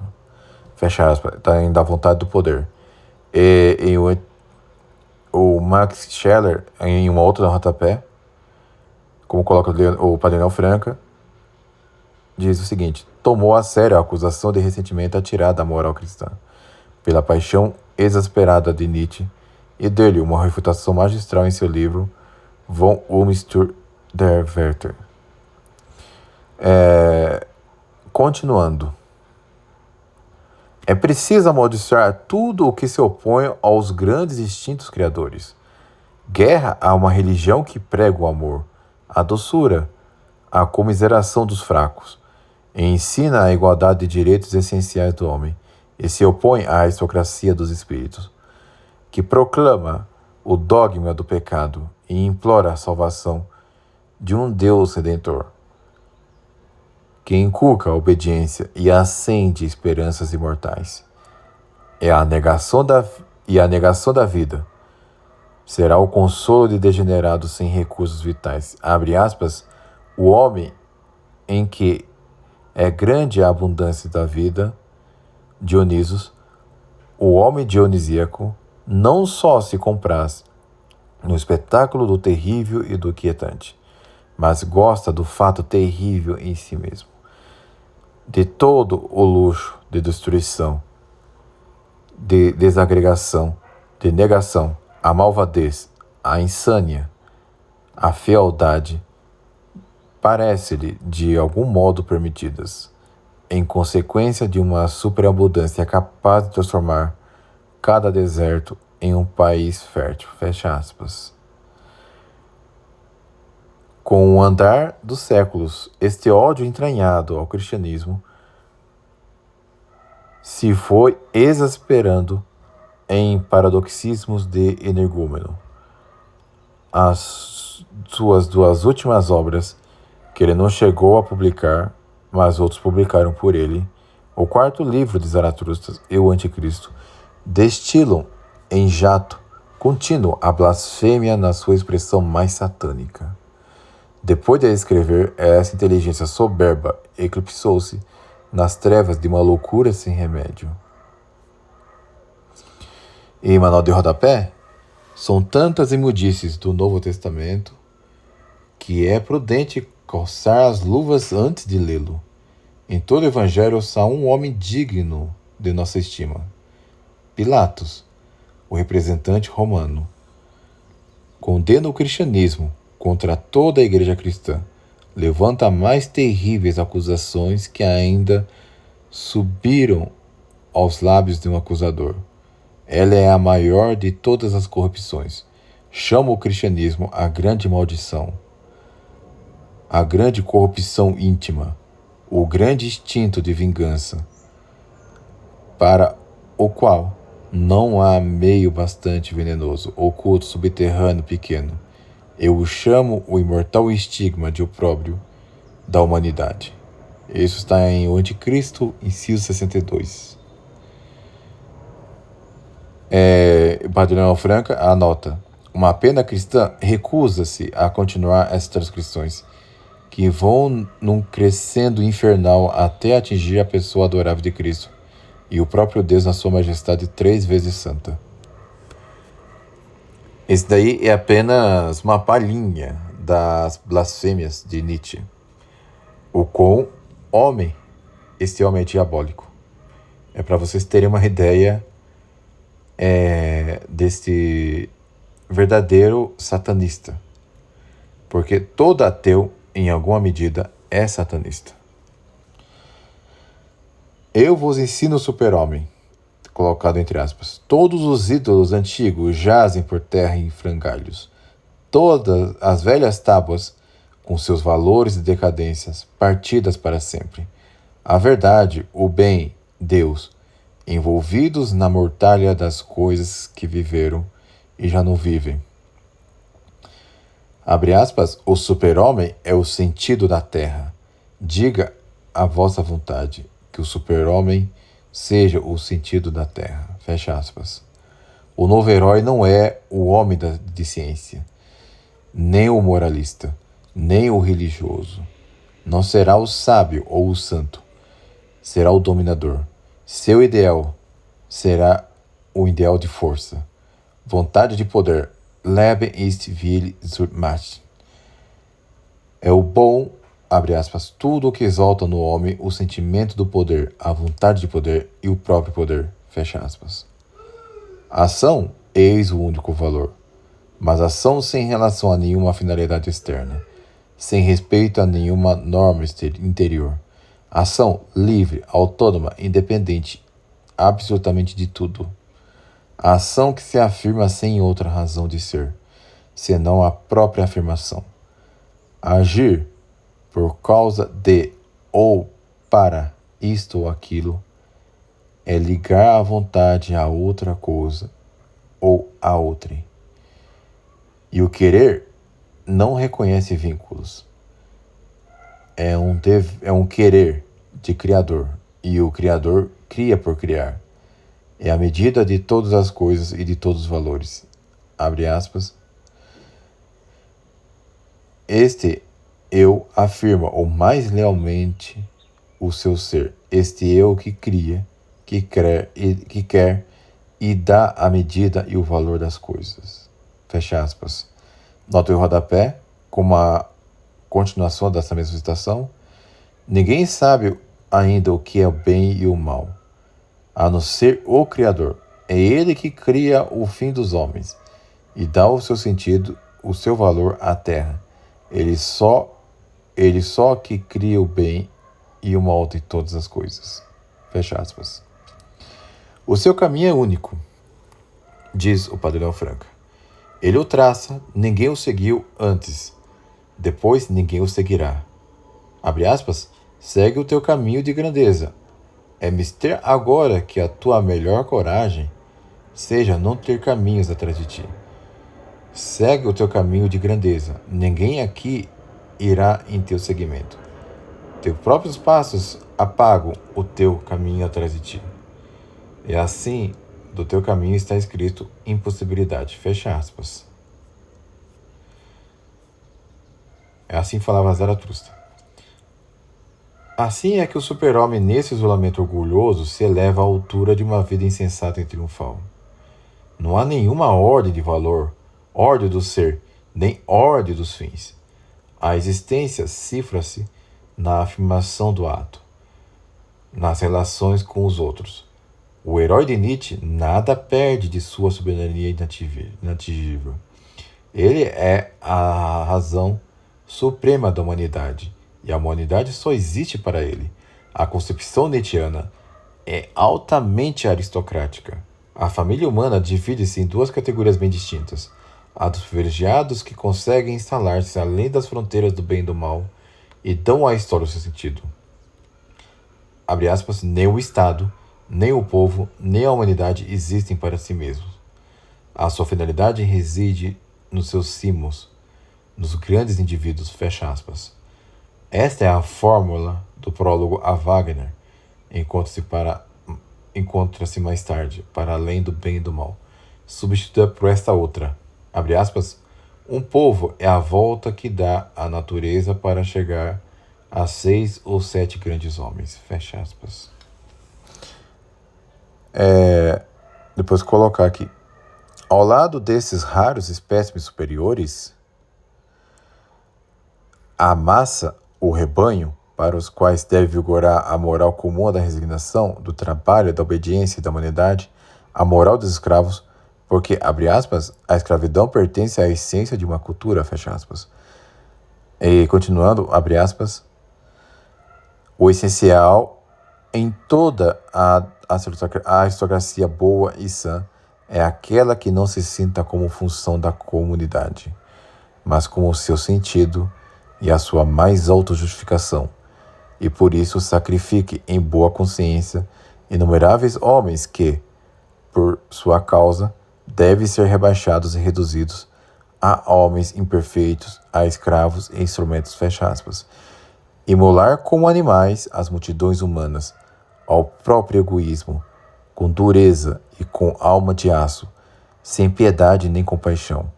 Fecha aspas, está indo à vontade do poder. E o Max Scheler, em uma outra rodapé, como coloca o Padre Leonel Franca, diz o seguinte: tomou a sério a acusação de ressentimento atirada à moral cristã, pela paixão exasperada de Nietzsche, e deu-lhe uma refutação magistral em seu livro Von Umsturz der Werte. Continuando. É preciso amaldiçoar tudo o que se opõe aos grandes instintos criadores. Guerra a uma religião que prega o amor, a doçura, a comiseração dos fracos, e ensina a igualdade de direitos essenciais do homem, e se opõe à aristocracia dos espíritos, que proclama o dogma do pecado e implora a salvação de um Deus redentor, que inculca a obediência e acende esperanças imortais. A negação da vida será o consolo de degenerados sem recursos vitais. Abre aspas, o homem em que é grande a abundância da vida, Dionisos, o homem dionisíaco, não só se compraz no espetáculo do terrível e do quietante, mas gosta do fato terrível em si mesmo, de todo o luxo de destruição, de desagregação, de negação, a malvadez, a insânia, a fealdade, parece-lhe de algum modo permitidas, em consequência de uma superabundância capaz de transformar cada deserto em um país fértil. Fecha aspas. Com o andar dos séculos, este ódio entranhado ao cristianismo se foi exasperando em paradoxismos de energúmeno. As suas duas últimas obras, que ele não chegou a publicar, mas outros publicaram por ele, o quarto livro de Zaratustra e o Anticristo, destilam em jato contínuo a blasfêmia na sua expressão mais satânica. Depois de escrever, essa inteligência soberba eclipsou-se nas trevas de uma loucura sem remédio. E manual de rodapé, são tantas imundices do Novo Testamento que é prudente calçar as luvas antes de lê-lo. Em todo o Evangelho há um homem digno de nossa estima, Pilatos, o representante romano. Condena o cristianismo contra toda a igreja cristã, levanta mais terríveis acusações que ainda subiram aos lábios de um acusador. Ela é a maior de todas as corrupções. Chama o cristianismo a grande maldição, a grande corrupção íntima, o grande instinto de vingança, para o qual não há meio bastante venenoso, oculto, subterrâneo, pequeno. Eu o chamo o imortal estigma de opróbrio da humanidade. Isso está em O Anticristo, inciso 62. Padre Leonel Franca anota: uma pena cristã recusa-se a continuar essas transcrições, que vão num crescendo infernal até atingir a pessoa adorável de Cristo e o próprio Deus na sua majestade 3 vezes santa. Esse daí é apenas uma palhinha das blasfêmias de Nietzsche. O quão homem, este homem é diabólico. É para vocês terem uma ideia deste verdadeiro satanista. Porque todo ateu, em alguma medida, é satanista. Eu vos ensino o super-homem, colocado entre aspas. Todos os ídolos antigos jazem por terra em frangalhos. Todas as velhas tábuas, com seus valores e decadências, partidas para sempre. A verdade, o bem, Deus, envolvidos na mortalha das coisas que viveram e já não vivem. Abre aspas, o super-homem é o sentido da terra. Diga a vossa vontade, que o super-homem seja o sentido da terra. Fecha aspas. O novo herói não é o homem de ciência, nem o moralista, nem o religioso. Não será o sábio ou o santo. Será o dominador. Seu ideal será o ideal de força. Vontade de poder. Leben ist will zur Macht. É o bom, abre aspas, tudo o que exalta no homem o sentimento do poder, a vontade de poder e o próprio poder. Fecha aspas. A ação, eis o único valor. Mas ação sem relação a nenhuma finalidade externa, sem respeito a nenhuma norma interior. Ação livre, autônoma, independente, absolutamente de tudo. A ação que se afirma sem outra razão de ser, senão a própria afirmação. Agir por causa de ou para isto ou aquilo é ligar a vontade a outra coisa ou a outrem. E o querer não reconhece vínculos. É um querer de Criador, e o Criador cria por criar. É a medida de todas as coisas e de todos os valores. Abre aspas. Este eu afirma o mais lealmente o seu ser. Este eu que cria, que quer e dá a medida e o valor das coisas. Fecha aspas. Nota o rodapé, como a continuação dessa mesma citação. Ninguém sabe ainda o que é o bem e o mal, a não ser o Criador. É Ele que cria o fim dos homens e dá o seu sentido, o seu valor à terra. Ele só que cria o bem e o mal de todas as coisas. Fecha aspas. O seu caminho é único, diz o Padre Leão Franca. Ele o traça, ninguém o seguiu antes. Depois ninguém o seguirá. Abre aspas. Segue o teu caminho de grandeza. É mister agora que a tua melhor coragem seja não ter caminhos atrás de ti. Segue o teu caminho de grandeza. Ninguém aqui irá em teu seguimento. Teus próprios passos apagam o teu caminho atrás de ti. E assim, do teu caminho está escrito impossibilidade. Fecha aspas. É assim falava Zaratustra. Assim é que o super-homem, nesse isolamento orgulhoso, se eleva à altura de uma vida insensata e triunfal. Não há nenhuma ordem de valor, ordem do ser, nem ordem dos fins. A existência cifra-se na afirmação do ato, nas relações com os outros. O herói de Nietzsche nada perde de sua soberania inatingível. Ele é a razão suprema da humanidade, e a humanidade só existe para ele. A concepção nietzschiana é altamente aristocrática. A família humana divide-se em duas categorias bem distintas. A dos privilegiados que conseguem instalar-se além das fronteiras do bem e do mal e dão à história o seu sentido. Abre aspas, nem o Estado, nem o povo, nem a humanidade existem para si mesmos. A sua finalidade reside nos seus cimos, nos grandes indivíduos, fecha aspas. Esta é a fórmula do prólogo a Wagner. Encontra-se mais tarde, para além do bem e do mal, substituída por esta outra. Abre aspas. Um povo é a volta que dá a natureza para chegar a 6 ou 7 grandes homens. Fecha aspas. Depois colocar aqui. Ao lado desses raros espécimes superiores, a massa, o rebanho, para os quais deve vigorar a moral comum da resignação, do trabalho, da obediência e da humanidade, a moral dos escravos, porque, abre aspas, a escravidão pertence à essência de uma cultura, fecha aspas. E continuando, abre aspas, o essencial em toda a aristocracia boa e sã é aquela que não se sinta como função da comunidade, mas como o seu sentido e a sua mais alta justificação, e por isso sacrifique em boa consciência inumeráveis homens que, por sua causa, devem ser rebaixados e reduzidos a homens imperfeitos, a escravos e instrumentos, fecha aspas. Imolar como animais as multidões humanas, ao próprio egoísmo, com dureza e com alma de aço, sem piedade nem compaixão.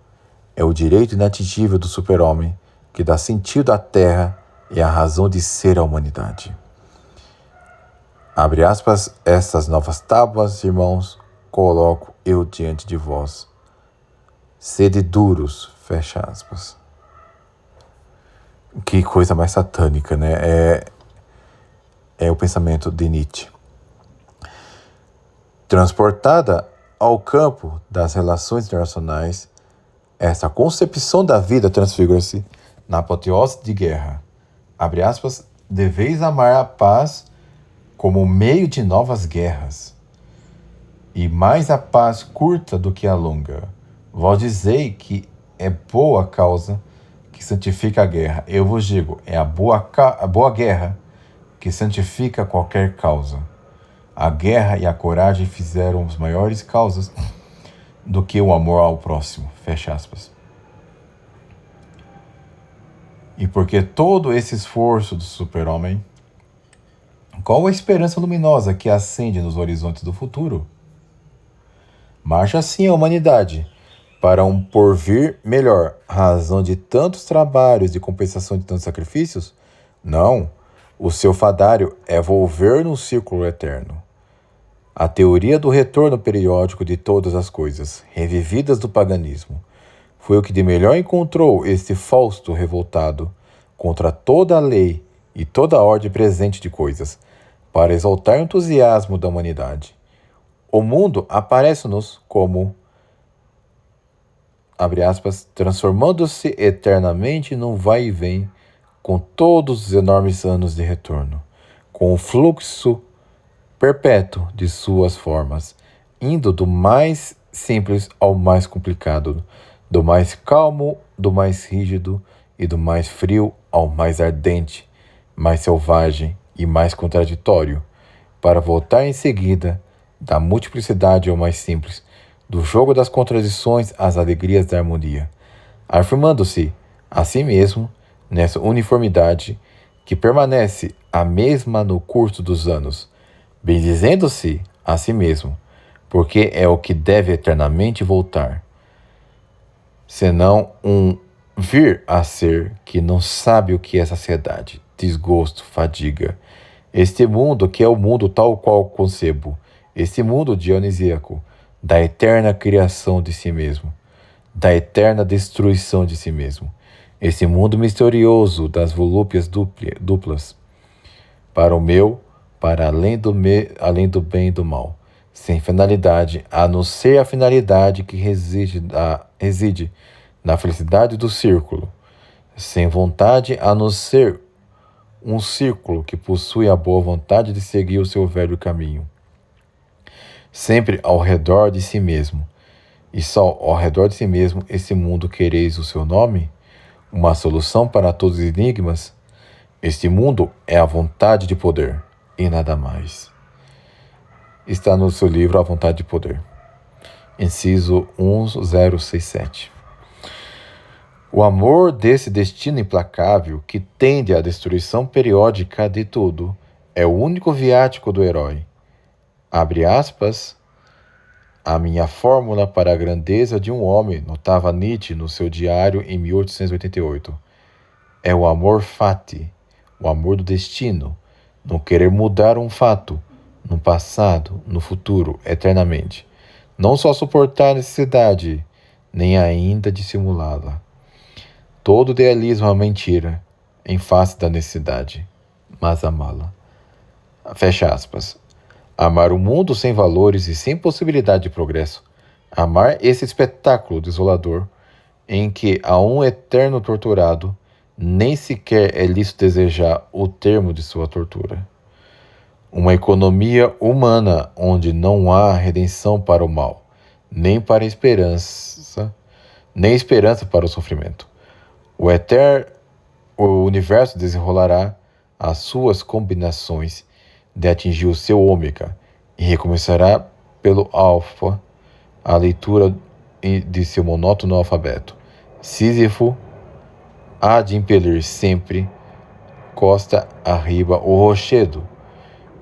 É o direito inatingível do super-homem que dá sentido à terra e a razão de ser à humanidade. Abre aspas, estas novas tábuas, irmãos, coloco eu diante de vós. Sede duros, fecha aspas. Que coisa mais satânica, né? É o pensamento de Nietzsche. Transportada ao campo das relações internacionais, essa concepção da vida transfigura-se na apoteose de guerra. Abre aspas, deveis amar a paz como meio de novas guerras, e mais a paz curta do que a longa. Vós dizei que é boa causa que santifica a guerra. Eu vos digo, é a boa guerra que santifica qualquer causa. A guerra e a coragem fizeram as maiores causas do que o amor ao próximo. Fecha aspas. E porque todo esse esforço do super-homem, qual a esperança luminosa que acende nos horizontes do futuro? Marcha assim a humanidade para um porvir melhor, razão de tantos trabalhos e compensação de tantos sacrifícios? Não, o seu fadário é volver num círculo eterno. A teoria do retorno periódico de todas as coisas, revividas do paganismo, foi o que de melhor encontrou este Fausto revoltado contra toda a lei e toda a ordem presente de coisas, para exaltar o entusiasmo da humanidade. O mundo aparece-nos como, abre aspas, transformando-se eternamente num vai e vem, com todos os enormes anos de retorno, com o fluxo perpétuo de suas formas, indo do mais simples ao mais complicado, do mais calmo, do mais rígido e do mais frio ao mais ardente, mais selvagem e mais contraditório, para voltar em seguida da multiplicidade ao mais simples, do jogo das contradições às alegrias da harmonia, afirmando-se a si mesmo nessa uniformidade que permanece a mesma no curso dos anos, bendizendo-se a si mesmo, porque é o que deve eternamente voltar, senão um vir a ser que não sabe o que é saciedade, desgosto, fadiga. Este mundo que é o mundo tal qual concebo, este mundo dionisíaco, da eterna criação de si mesmo, da eterna destruição de si mesmo, esse mundo misterioso das volúpias duplas, para o meu, para além do bem e do mal, sem finalidade, a não ser a finalidade que reside na felicidade do círculo, sem vontade, a não ser um círculo que possui a boa vontade de seguir o seu velho caminho, sempre ao redor de si mesmo, e só ao redor de si mesmo esse mundo quereis o seu nome? Uma solução para todos os enigmas? Este mundo é a vontade de poder, e nada mais. Está no seu livro A Vontade de Poder. Inciso 1067. O amor desse destino implacável que tende à destruição periódica de tudo é o único viático do herói. Abre aspas, a minha fórmula para a grandeza de um homem, notava Nietzsche no seu diário em 1888. É o amor fati, o amor do destino, não querer mudar um fato, no passado, no futuro, eternamente. Não só suportar a necessidade, nem ainda dissimulá-la. Todo idealismo é uma mentira, em face da necessidade, mas amá-la. Fecha aspas. Amar o mundo sem valores e sem possibilidade de progresso. Amar esse espetáculo desolador, em que a um eterno torturado nem sequer é lícito desejar o termo de sua tortura. Uma economia humana onde não há redenção para o mal, nem para a esperança, nem esperança para o sofrimento. O universo desenrolará as suas combinações de atingir o seu ômega e recomeçará pelo alfa a leitura de seu monótono alfabeto, Sísifo há de impelir sempre, costa arriba, o rochedo,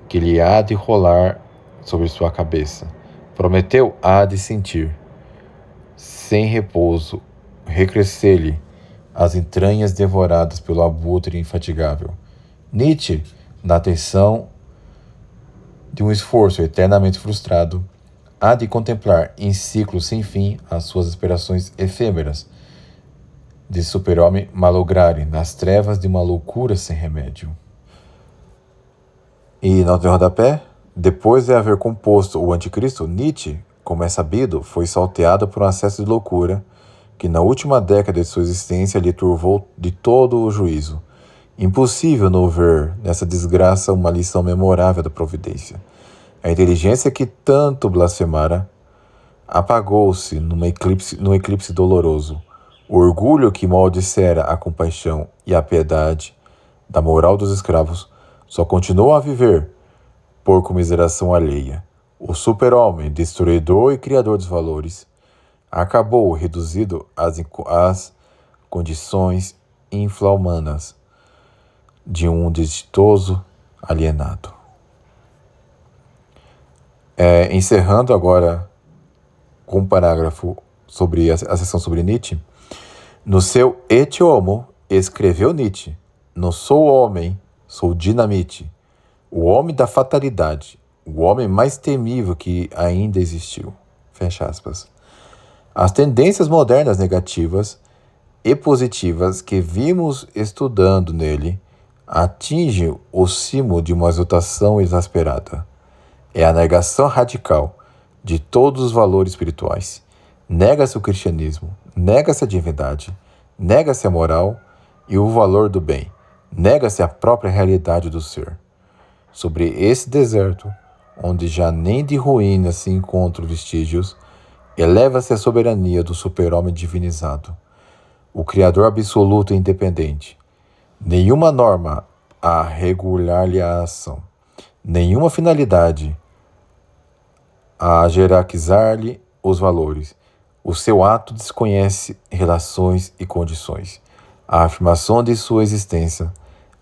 que lhe há de rolar sobre sua cabeça. Prometeu há de sentir, sem repouso, recrescer-lhe as entranhas devoradas pelo abutre infatigável. Nietzsche, na tensão de um esforço eternamente frustrado, há de contemplar em ciclo sem fim as suas aspirações efêmeras de super-homem malograrem nas trevas de uma loucura sem remédio. E, nota de rodapé, depois de haver composto o Anticristo, Nietzsche, como é sabido, foi salteado por um acesso de loucura que na última década de sua existência lhe turvou de todo o juízo. Impossível não ver nessa desgraça uma lição memorável da providência. A inteligência que tanto blasfemara apagou-se num eclipse doloroso. O orgulho que maldissera a compaixão e a piedade da moral dos escravos só continuou a viver por comiseração alheia. O super-homem, destruidor e criador dos valores, acabou reduzido às condições infra-humanas de um desditoso alienado. Encerrando agora com um parágrafo sobre a seção sobre Nietzsche. No seu Et Homo, escreveu Nietzsche: não sou homem, sou dinamite, o homem da fatalidade, o homem mais temível que ainda existiu. Fecha aspas. As tendências modernas negativas e positivas que vimos estudando nele atingem o cimo de uma exaltação exasperada. É a negação radical de todos os valores espirituais. Nega-se o cristianismo, nega-se a divindade, nega-se a moral e o valor do bem, nega-se a própria realidade do ser. Sobre esse deserto, onde já nem de ruínas se encontram vestígios, eleva-se a soberania do super-homem divinizado, o Criador absoluto e independente. Nenhuma norma a regular-lhe a ação, nenhuma finalidade a jerarquizar-lhe os valores. O seu ato desconhece relações e condições. A afirmação de sua existência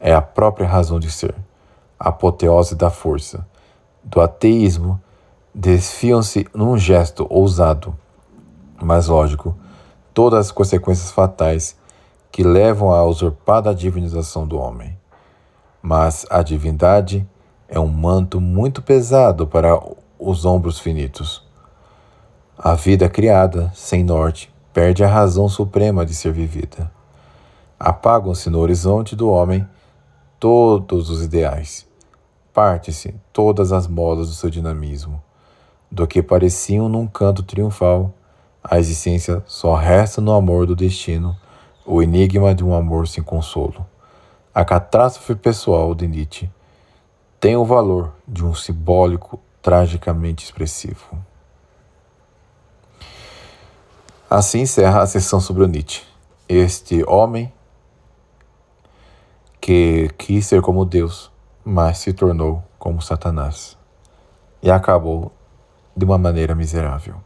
é a própria razão de ser, a apoteose da força. Do ateísmo desfiam-se num gesto ousado, mas lógico, todas as consequências fatais que levam à usurpada divinização do homem. Mas a divindade é um manto muito pesado para os ombros finitos. A vida criada, sem norte, perde a razão suprema de ser vivida. Apagam-se no horizonte do homem todos os ideais. Parte-se todas as molas do seu dinamismo. Do que pareciam num canto triunfal, a existência só resta no amor do destino, o enigma de um amor sem consolo. A catástrofe pessoal de Nietzsche tem o valor de um simbólico tragicamente expressivo. Assim encerra a sessão sobre o Nietzsche, este homem que quis ser como Deus, mas se tornou como Satanás e acabou de uma maneira miserável.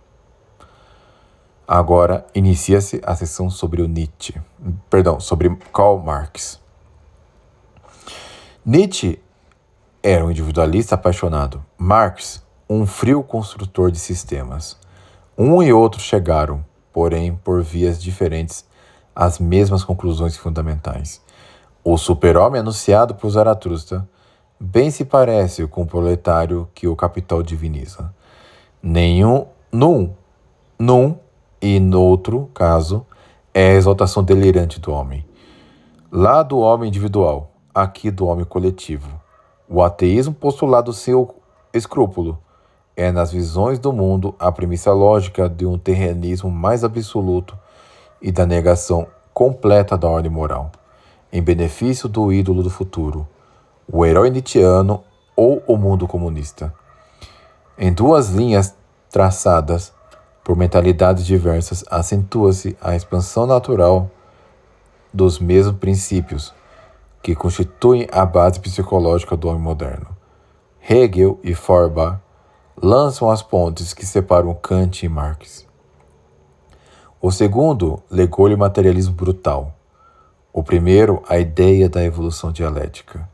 Agora inicia-se a sessão sobre o sobre Karl Marx. Nietzsche era um individualista apaixonado. Marx, um frio construtor de sistemas. Um e outro chegaram, porém, por vias diferentes, às mesmas conclusões fundamentais. O super-homem anunciado por Zaratustra bem se parece com o proletário que o capital diviniza. Num e no outro caso, é a exaltação delirante do homem. Lá do homem individual, aqui do homem coletivo. O ateísmo postulado seu escrúpulo é nas visões do mundo a premissa lógica de um terrenismo mais absoluto e da negação completa da ordem moral, em benefício do ídolo do futuro, o herói nietzschiano ou o mundo comunista. Em duas linhas traçadas por mentalidades diversas, acentua-se a expansão natural dos mesmos princípios que constituem a base psicológica do homem moderno. Hegel e Feuerbach lançam as pontes que separam Kant e Marx. O segundo legou-lhe o materialismo brutal. O primeiro, a ideia da evolução dialética.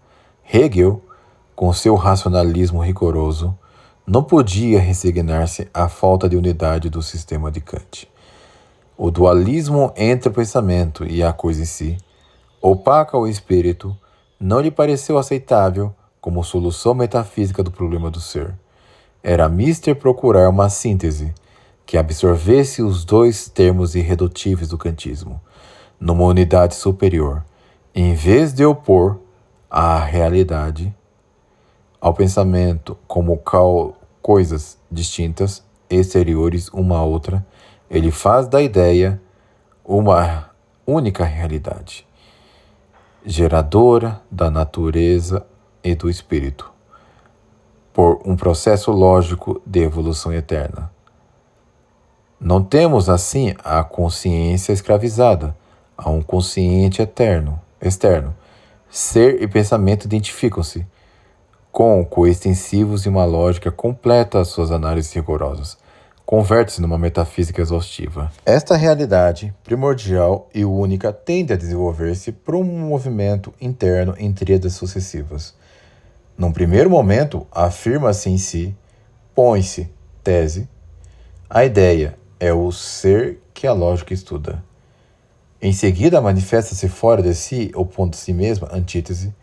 Hegel, com seu racionalismo rigoroso, não podia resignar-se à falta de unidade do sistema de Kant. O dualismo entre o pensamento e a coisa em si, opaca o espírito, não lhe pareceu aceitável como solução metafísica do problema do ser. Era mister procurar uma síntese que absorvesse os dois termos irredutíveis do kantismo, numa unidade superior, em vez de opor a realidade ao pensamento como coisas distintas, exteriores uma à outra. Ele faz da ideia uma única realidade, geradora da natureza e do espírito, por um processo lógico de evolução eterna. Não temos, assim, a consciência escravizada a um consciente externo. Ser e pensamento identificam-se com coextensivos e uma lógica completa às suas análises rigorosas. Converte-se numa metafísica exaustiva. Esta realidade, primordial e única, tende a desenvolver-se por um movimento interno em tríades sucessivas. Num primeiro momento, afirma-se em si, põe-se, tese, a ideia é o ser que a lógica estuda. Em seguida, manifesta-se fora de si, opondo a si mesma, antítese,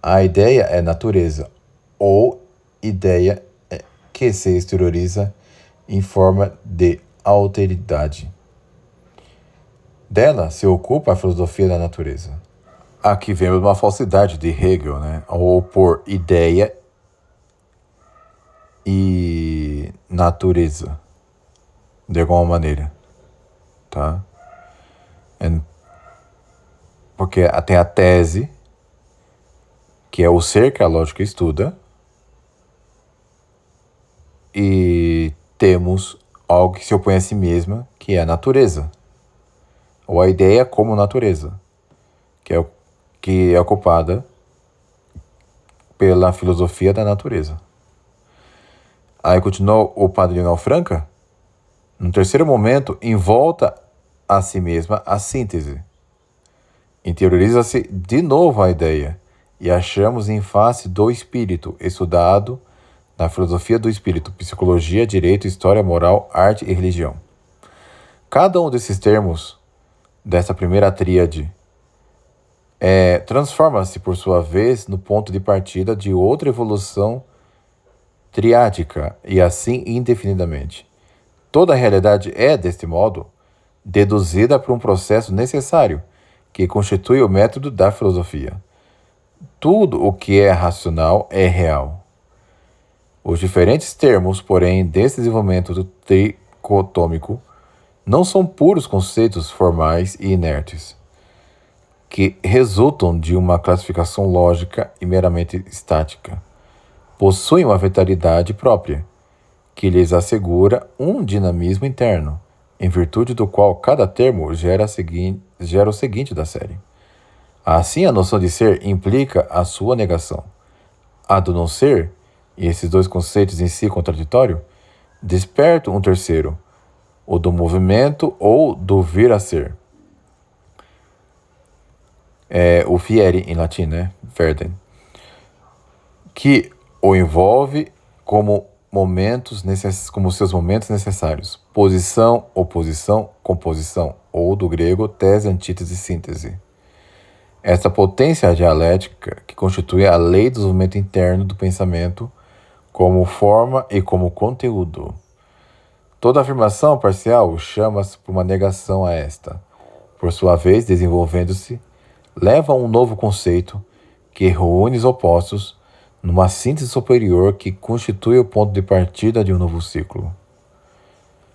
a ideia é natureza, ou ideia que se exterioriza em forma de alteridade. Dela se ocupa a filosofia da natureza. Aqui vemos uma falsidade de Hegel, ao opor ideia e natureza, de alguma maneira, tá? Porque tem a tese, que é o ser que a lógica estuda, e temos algo que se opõe a si mesma, que é a natureza, ou a ideia como natureza, que é ocupada pela filosofia da natureza. Aí continua o padre Lionel Franca. No terceiro momento, envolta a si mesma a síntese. Interioriza-se de novo a ideia, e achamos em face do espírito, estudado na filosofia do espírito, psicologia, direito, história, moral, arte e religião. Cada um desses termos, dessa primeira tríade, transforma-se, por sua vez, no ponto de partida de outra evolução triádica, e assim indefinidamente. Toda a realidade é, deste modo, deduzida por um processo necessário, que constitui o método da filosofia. Tudo o que é racional é real. Os diferentes termos, porém, desse desenvolvimento do tricotômico não são puros conceitos formais e inertes, que resultam de uma classificação lógica e meramente estática. Possuem uma vitalidade própria, que lhes assegura um dinamismo interno, em virtude do qual cada termo gera o seguinte da série. Assim, a noção de ser implica a sua negação. A do não ser, e esses dois conceitos em si contraditórios, despertam um terceiro, o do movimento ou do vir a ser. O fieri em latim, Verden, que o envolve como seus momentos necessários. Posição, oposição, composição, ou do grego, tese, antítese, síntese. Essa potência dialética que constitui a lei do desenvolvimento interno do pensamento como forma e como conteúdo. Toda afirmação parcial chama-se por uma negação a esta. Por sua vez, desenvolvendo-se, leva a um novo conceito que reúne os opostos numa síntese superior que constitui o ponto de partida de um novo ciclo.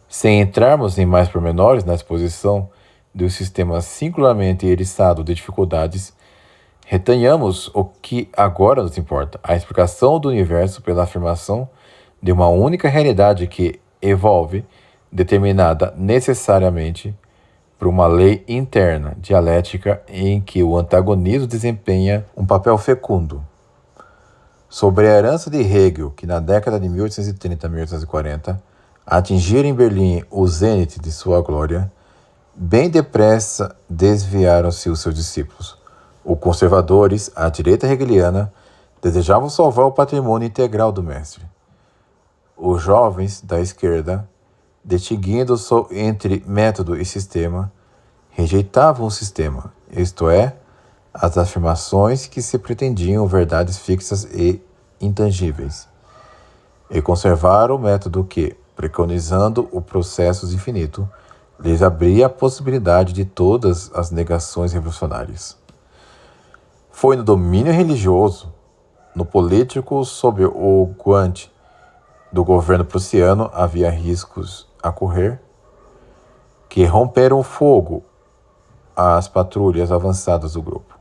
Sem entrarmos em mais pormenores na exposição de um sistema singularmente eriçado de dificuldades, retenhamos o que agora nos importa, a explicação do universo pela afirmação de uma única realidade que evolve, determinada necessariamente por uma lei interna, dialética, em que o antagonismo desempenha um papel fecundo. Sobre a herança de Hegel, que na década de 1830 a 1840 atingira em Berlim o zênite de sua glória, Bem depressa desviaram-se os seus discípulos. Os conservadores, a direita hegeliana, desejavam salvar o patrimônio integral do mestre. Os jovens da esquerda, distinguindo entre método e sistema, rejeitavam o sistema, isto é, as afirmações que se pretendiam verdades fixas e intangíveis, e conservaram o método que, preconizando o processo infinito, lhes abria a possibilidade de todas as negações revolucionárias. Foi no domínio religioso, no político, sob o guante do governo prussiano havia riscos a correr, que romperam o fogo às patrulhas avançadas do grupo.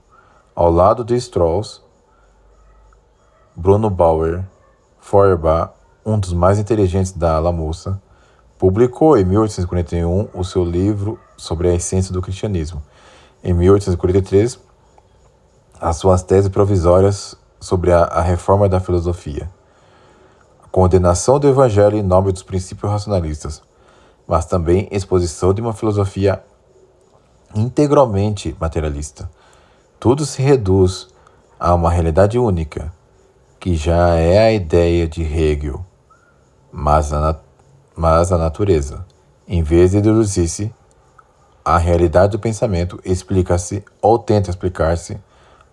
Ao lado de Strauss, Bruno Bauer Feuerbach, um dos mais inteligentes da ala moça, publicou em 1841 o seu livro sobre a essência do cristianismo. Em 1843, as suas teses provisórias sobre a reforma da filosofia, a condenação do evangelho em nome dos princípios racionalistas, mas também exposição de uma filosofia integralmente materialista. Tudo se reduz a uma realidade única, que já é a ideia de Hegel, mas a natureza, em vez de introduzir-se a realidade do pensamento, explica-se ou tenta explicar-se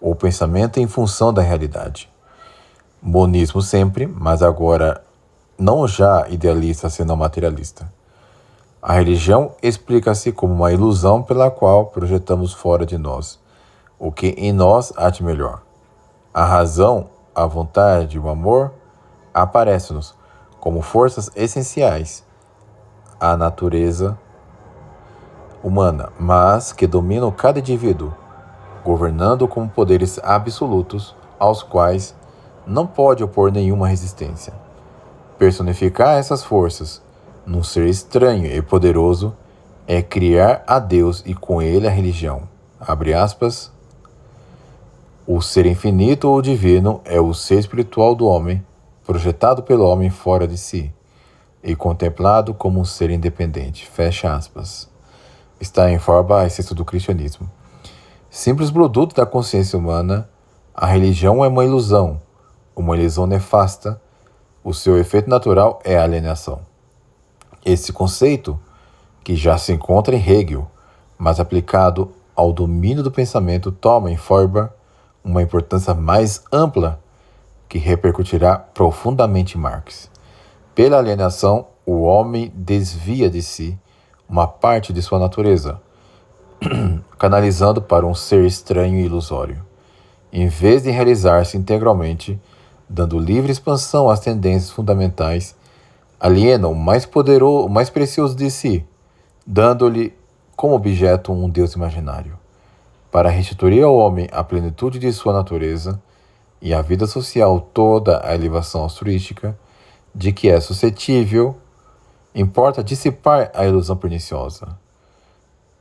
o pensamento em função da realidade. Monismo sempre, mas agora não já idealista, senão materialista. A religião explica-se como uma ilusão pela qual projetamos fora de nós o que em nós há de melhor. A razão, a vontade, o amor aparecem-nos como forças essenciais à natureza humana, mas que dominam cada indivíduo, governando como poderes absolutos aos quais não pode opor nenhuma resistência. Personificar essas forças num ser estranho e poderoso é criar a Deus e com ele a religião. Abre aspas. O ser infinito ou divino é o ser espiritual do homem, projetado pelo homem fora de si e contemplado como um ser independente. Fecha aspas. Está em Feuerbach, a essência do cristianismo. Simples produto da consciência humana, a religião é uma ilusão nefasta. O seu efeito natural é a alienação. Esse conceito, que já se encontra em Hegel, mas aplicado ao domínio do pensamento, toma em Feuerbach uma importância mais ampla que repercutirá profundamente em Marx. Pela alienação, o homem desvia de si uma parte de sua natureza, canalizando para um ser estranho e ilusório. Em vez de realizar-se integralmente, dando livre expansão às tendências fundamentais, aliena o mais poderoso, o mais precioso de si, dando-lhe como objeto um Deus imaginário. Para restituir ao homem a plenitude de sua natureza e a vida social toda a elevação altruística de que é suscetível, importa dissipar a ilusão perniciosa.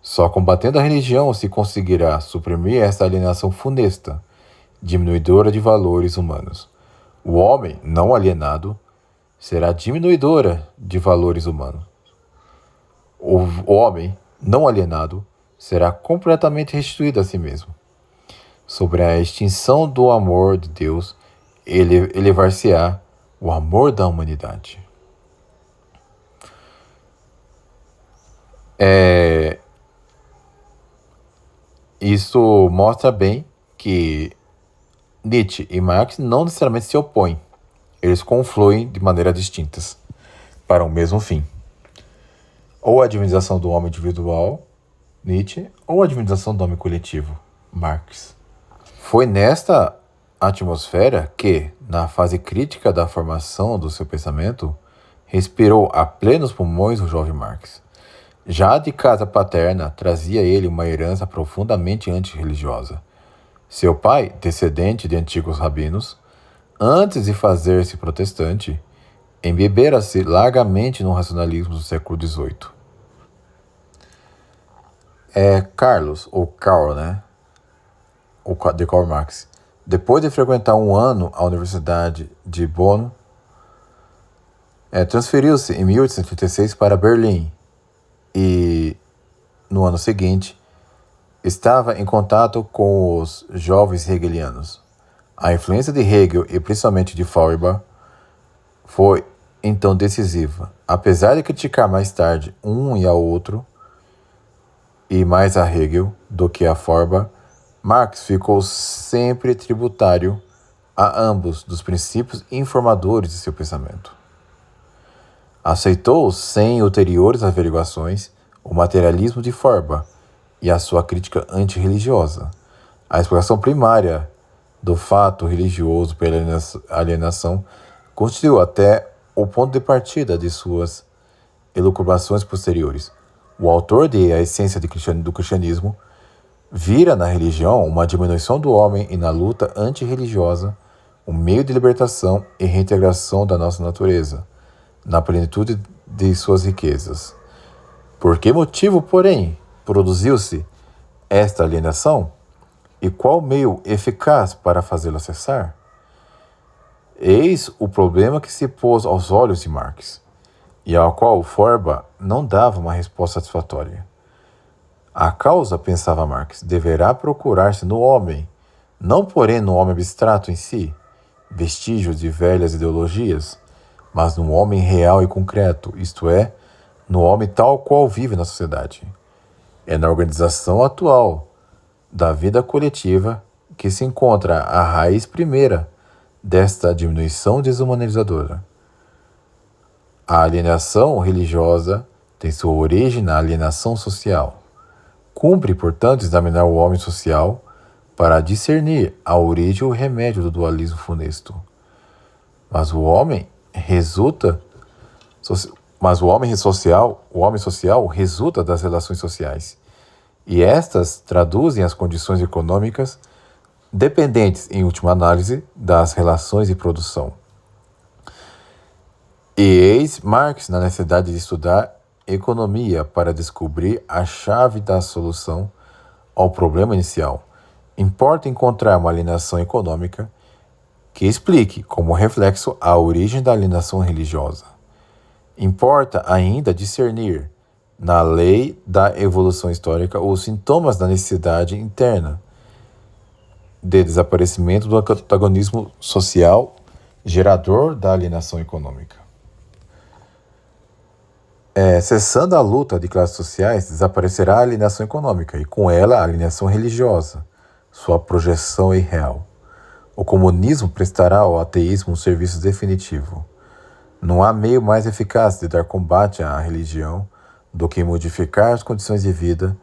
Só combatendo a religião se conseguirá suprimir esta alienação funesta, diminuidora de valores humanos. O homem não alienado será diminuidora de valores humanos. O homem não alienado será completamente restituído a si mesmo. Sobre a extinção do amor de Deus, elevar-se-á o amor da humanidade. Isso mostra bem que Nietzsche e Marx não necessariamente se opõem. Eles confluem de maneiras distintas para o mesmo fim. Ou a divinização do homem individual, Nietzsche, ou a divinização do homem coletivo, Marx. Foi nesta atmosfera que, na fase crítica da formação do seu pensamento, respirou a plenos pulmões o jovem Marx. Já de casa paterna, trazia ele uma herança profundamente antirreligiosa. Seu pai, descendente de antigos rabinos, antes de fazer-se protestante, embebera-se largamente no racionalismo do século XVIII. Carlos, ou Karl, de Karl Marx, depois de frequentar um ano a Universidade de Bonn, transferiu-se em 1836 para Berlim e, no ano seguinte, estava em contato com os jovens hegelianos. A influência de Hegel e principalmente de Feuerbach foi então decisiva. Apesar de criticar mais tarde um e ao outro, e mais a Hegel do que a Feuerbach, Marx ficou sempre tributário a ambos dos princípios informadores de seu pensamento. Aceitou, sem ulteriores averiguações, o materialismo de Feuerbach e a sua crítica antirreligiosa. A explicação primária do fato religioso pela alienação constituiu até o ponto de partida de suas elucubrações posteriores. O autor de A Essência do Cristianismo vira na religião uma diminuição do homem e na luta antirreligiosa um meio de libertação e reintegração da nossa natureza, na plenitude de suas riquezas. Por que motivo, porém, produziu-se esta alienação? E qual meio eficaz para fazê-la cessar? Eis o problema que se pôs aos olhos de Marx, e ao qual Feuerbach não dava uma resposta satisfatória. A causa, pensava Marx, deverá procurar-se no homem, não porém no homem abstrato em si, vestígio de velhas ideologias, mas no homem real e concreto, isto é, no homem tal qual vive na sociedade. É na organização atual da vida coletiva que se encontra a raiz primeira desta diminuição desumanizadora. A alienação religiosa tem sua origem na alienação social. Cumpre, portanto, examinar o homem social para discernir a origem e o remédio do dualismo funesto. Mas o homem social resulta das relações sociais, e estas traduzem as condições econômicas dependentes, em última análise, das relações de produção. E eis Marx na necessidade de estudar economia para descobrir a chave da solução ao problema inicial. Importa encontrar uma alienação econômica que explique, como reflexo, a origem da alienação religiosa. Importa ainda discernir, na lei da evolução histórica, os sintomas da necessidade interna de desaparecimento do antagonismo social gerador da alienação econômica. Cessando a luta de classes sociais, desaparecerá a alienação econômica e, com ela, a alienação religiosa, sua projeção irreal. O comunismo prestará ao ateísmo um serviço definitivo. Não há meio mais eficaz de dar combate à religião do que modificar as condições de vida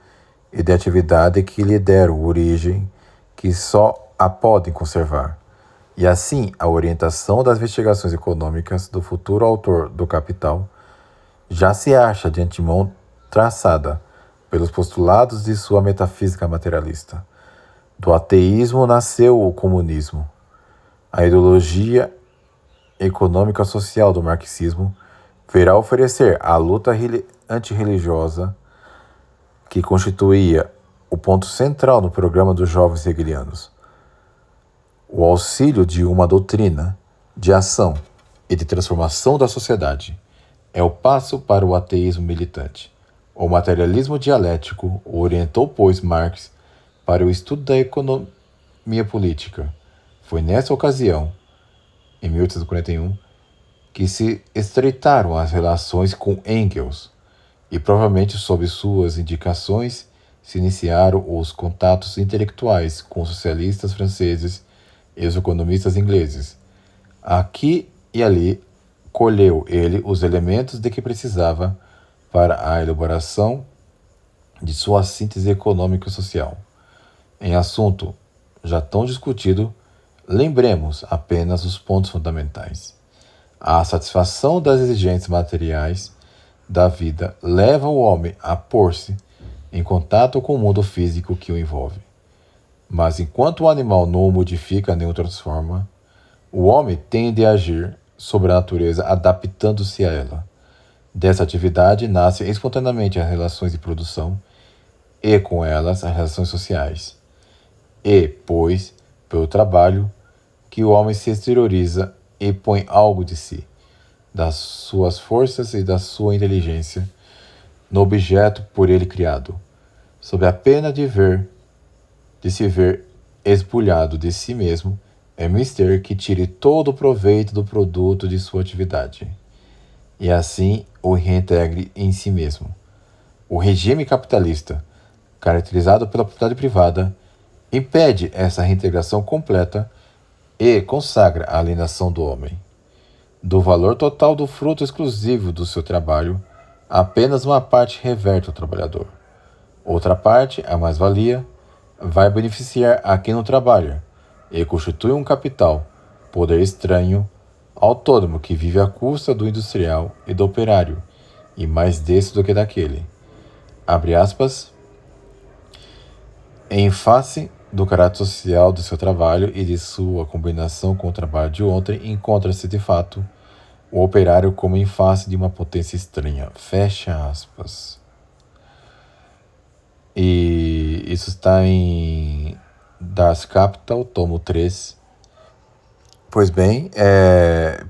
e de atividade que lhe deram origem, que só a podem conservar. E assim, a orientação das investigações econômicas do futuro autor do Capital já se acha de antemão traçada pelos postulados de sua metafísica materialista. Do ateísmo nasceu o comunismo. A ideologia econômica social do marxismo verá oferecer a luta antirreligiosa que constituía o ponto central no programa dos jovens hegelianos. O auxílio de uma doutrina de ação e de transformação da sociedade é o passo para o ateísmo militante. O materialismo dialético orientou, pois, Marx para o estudo da economia política. Foi nessa ocasião, em 1841, que se estreitaram as relações com Engels e, provavelmente sob suas indicações, se iniciaram os contatos intelectuais com os socialistas franceses e os economistas ingleses. Aqui e ali colheu ele os elementos de que precisava para a elaboração de sua síntese econômico-social. Em assunto já tão discutido, lembremos apenas os pontos fundamentais. A satisfação das exigências materiais da vida leva o homem a pôr-se em contato com o mundo físico que o envolve. Mas enquanto o animal não o modifica nem o transforma, o homem tende a agir sobre a natureza adaptando-se a ela. Dessa atividade nascem espontaneamente as relações de produção e, com elas, as relações sociais. E, pois, pelo trabalho, que o homem se exterioriza e põe algo de si, das suas forças e da sua inteligência, no objeto por ele criado. sob a pena de se ver esbulhado de si mesmo, é mister que tire todo o proveito do produto de sua atividade, e assim o reintegre em si mesmo. O regime capitalista, caracterizado pela propriedade privada, impede essa reintegração completa e consagra a alienação do homem. Do valor total do fruto exclusivo do seu trabalho, apenas uma parte reverte ao trabalhador. Outra parte, a mais-valia, vai beneficiar a quem não trabalha e constitui um capital, poder estranho, autônomo que vive à custa do industrial e do operário, e mais desse do que daquele. Abre aspas. Em face do caráter social do seu trabalho e de sua combinação com o trabalho de ontem, encontra-se de fato o operário como em face de uma potência estranha. Fecha aspas. E isso está em Das Kapital, tomo 3. Pois bem,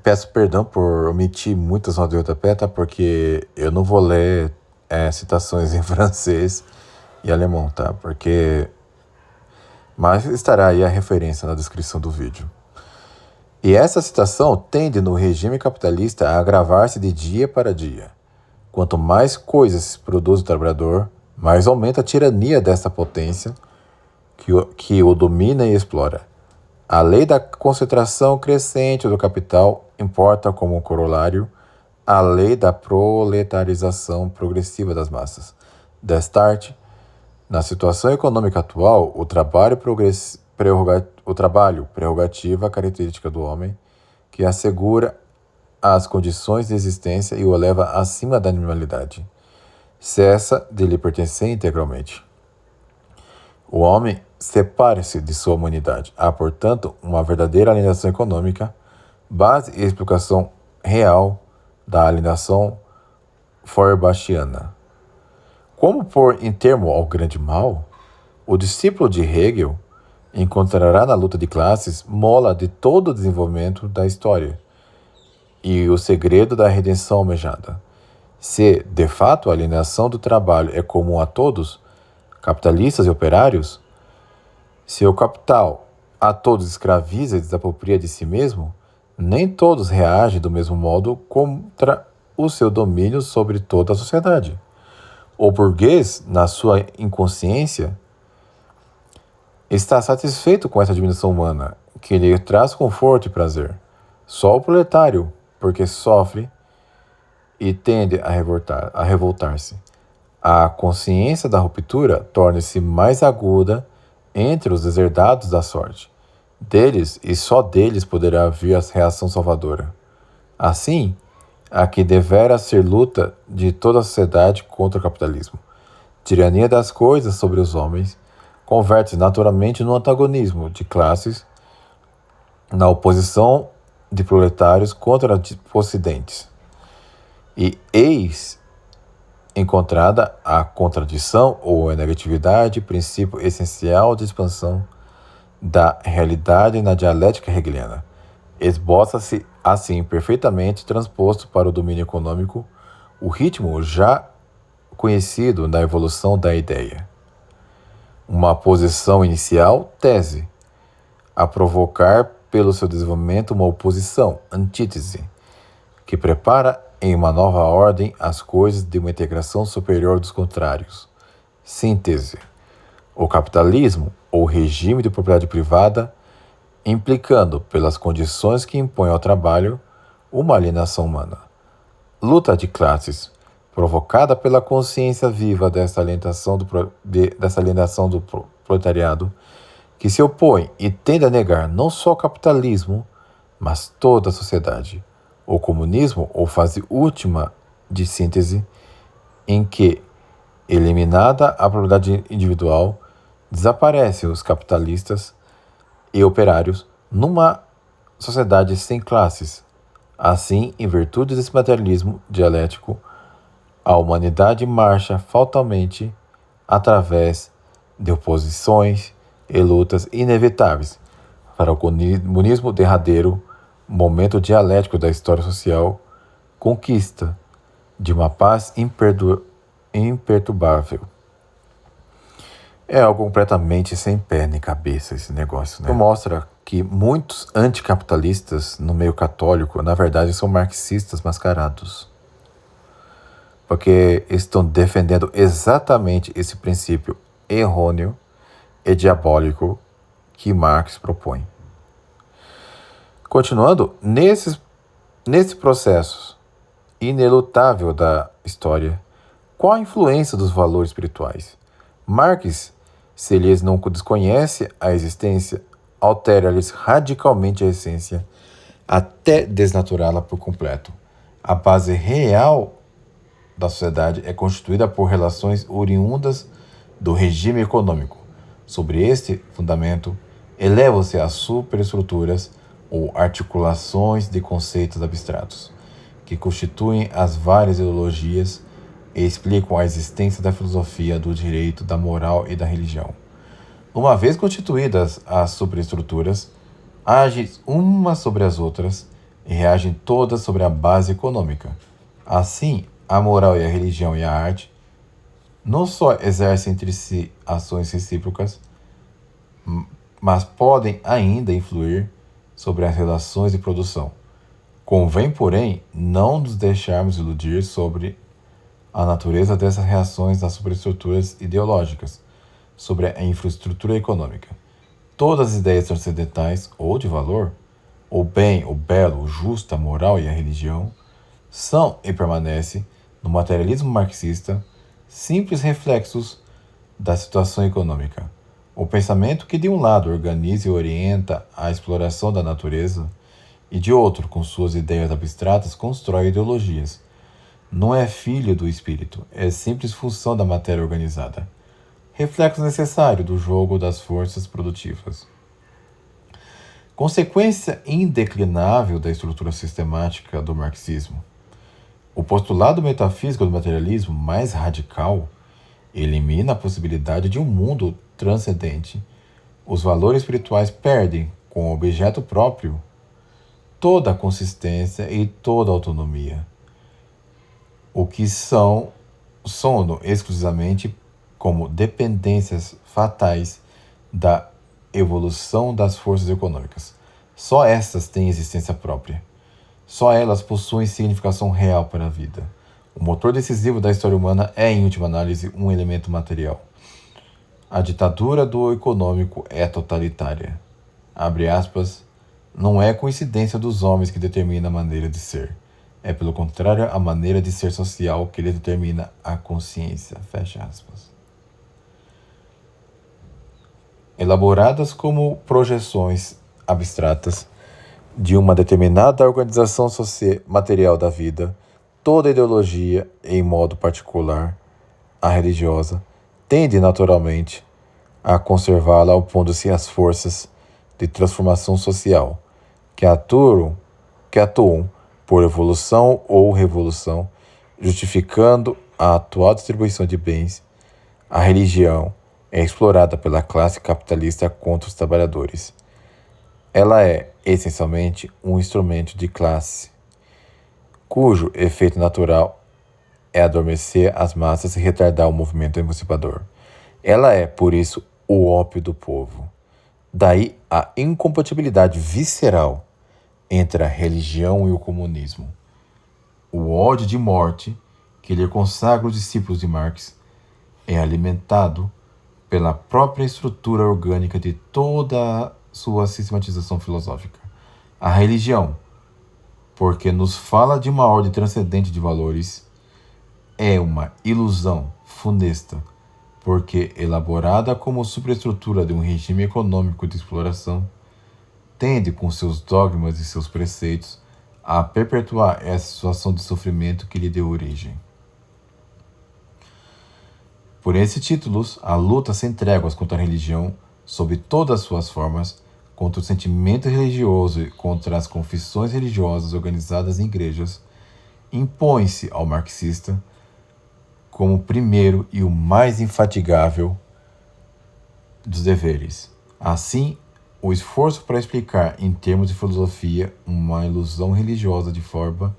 peço perdão por omitir muitas notas de rodapé, tá? Porque eu não vou ler citações em francês e alemão, tá? Mas estará aí a referência na descrição do vídeo. E essa citação tende no regime capitalista a agravar-se de dia para dia. Quanto mais coisas produz o trabalhador, mais aumenta a tirania dessa potência que o domina e explora. A lei da concentração crescente do capital importa como corolário a lei da proletarização progressiva das massas. Destarte, na situação econômica atual, o trabalho prerrogativa característica do homem, que assegura as condições de existência e o eleva acima da animalidade, cessa de lhe pertencer integralmente. O homem separa-se de sua humanidade. Há, portanto, uma verdadeira alienação econômica, base e explicação real da alienação feuerbachiana. Como pôr em termo ao grande mal? O discípulo de Hegel encontrará na luta de classes mola de todo o desenvolvimento da história e o segredo da redenção almejada. Se, de fato, a alienação do trabalho é comum a todos, capitalistas e operários, se o capital a todos escraviza e desapropria de si mesmo, nem todos reagem do mesmo modo contra o seu domínio sobre toda a sociedade. O burguês, na sua inconsciência, está satisfeito com essa diminuição humana, que lhe traz conforto e prazer. Só o proletário, porque sofre e tende a revoltar-se. A consciência da ruptura torna-se mais aguda entre os deserdados da sorte. Deles e só deles poderá vir a reação salvadora. Assim, a que devera ser luta de toda a sociedade contra o capitalismo. Tirania das coisas sobre os homens converte-se naturalmente no antagonismo de classes, na oposição de proletários contra possidentes. E eis encontrada a contradição ou a negatividade, princípio essencial de expansão da realidade na dialética hegeliana. Esboça-se assim perfeitamente transposto para o domínio econômico o ritmo já conhecido da evolução da ideia. Uma posição inicial, tese, a provocar pelo seu desenvolvimento uma oposição, antítese, que prepara em uma nova ordem as coisas de uma integração superior dos contrários. Síntese. O capitalismo, ou regime de propriedade privada, implicando, pelas condições que impõe ao trabalho, uma alienação humana. Luta de classes, provocada pela consciência viva dessa alienação do proletariado, que se opõe e tende a negar não só o capitalismo, mas toda a sociedade. O comunismo, ou fase última de síntese, em que, eliminada a propriedade individual, desaparecem os capitalistas e operários numa sociedade sem classes. Assim, em virtude desse materialismo dialético, a humanidade marcha fatalmente através de oposições e lutas inevitáveis para o comunismo derradeiro, momento dialético da história social, conquista de uma paz imperturbável. É algo completamente sem pé nem cabeça esse negócio, né? Mostra que muitos anticapitalistas no meio católico, na verdade, são marxistas mascarados. Porque estão defendendo exatamente esse princípio errôneo e diabólico que Marx propõe. Continuando, nesse processo inelutável da história, qual a influência dos valores espirituais? Marx, se lhes não desconhece a existência, altera-lhes radicalmente a essência, até desnaturá-la por completo. A base real da sociedade é constituída por relações oriundas do regime econômico. Sobre este fundamento, elevam-se as superestruturas ou articulações de conceitos abstratos, que constituem as várias ideologias e explicam a existência da filosofia, do direito, da moral e da religião. Uma vez constituídas as superestruturas, agem umas sobre as outras e reagem todas sobre a base econômica. Assim, a moral e a religião e a arte não só exercem entre si ações recíprocas, mas podem ainda influir sobre as relações de produção. Convém, porém, não nos deixarmos iludir sobre a natureza dessas reações das superestruturas ideológicas, sobre a infraestrutura econômica. Todas as ideias transcendentais ou de valor, o bem, o belo, o justo, a moral e a religião, são e permanecem, no materialismo marxista, simples reflexos da situação econômica. O pensamento que de um lado organiza e orienta a exploração da natureza e de outro, com suas ideias abstratas, constrói ideologias. Não é filho do espírito, é simples função da matéria organizada. Reflexo necessário do jogo das forças produtivas. Consequência indeclinável da estrutura sistemática do marxismo. O postulado metafísico do materialismo mais radical elimina a possibilidade de um mundo transcendente. Os valores espirituais perdem, com o objeto próprio, toda a consistência e toda a autonomia. O que são exclusivamente como dependências fatais da evolução das forças econômicas. Só estas têm existência própria. Só elas possuem significação real para a vida. O motor decisivo da história humana é, em última análise, um elemento material. A ditadura do econômico é totalitária. Abre aspas, não é coincidência dos homens que determina a maneira de ser. É, pelo contrário, a maneira de ser social que lhe determina a consciência. Fecha aspas. Elaboradas como projeções abstratas de uma determinada organização material da vida, toda ideologia, em modo particular, a religiosa, tende naturalmente a conservá-la opondo-se às forças de transformação social que atuam por evolução ou revolução, justificando a atual distribuição de bens. A religião é explorada pela classe capitalista contra os trabalhadores. Ela é, essencialmente, um instrumento de classe, cujo efeito natural é adormecer as massas e retardar o movimento emancipador. Ela é, por isso, o ópio do povo. Daí a incompatibilidade visceral entre a religião e o comunismo. O ódio de morte que lhe consagra os discípulos de Marx é alimentado pela própria estrutura orgânica de toda a sua sistematização filosófica. A religião, porque nos fala de uma ordem transcendente de valores, é uma ilusão funesta, porque elaborada como superestrutura de um regime econômico de exploração, tende com seus dogmas e seus preceitos a perpetuar essa situação de sofrimento que lhe deu origem. Por esses títulos, a luta sem tréguas contra a religião, sob todas as suas formas, contra o sentimento religioso e contra as confissões religiosas organizadas em igrejas, impõe-se ao marxista como o primeiro e o mais infatigável dos deveres. Assim, o esforço para explicar, em termos de filosofia, uma ilusão religiosa de forma,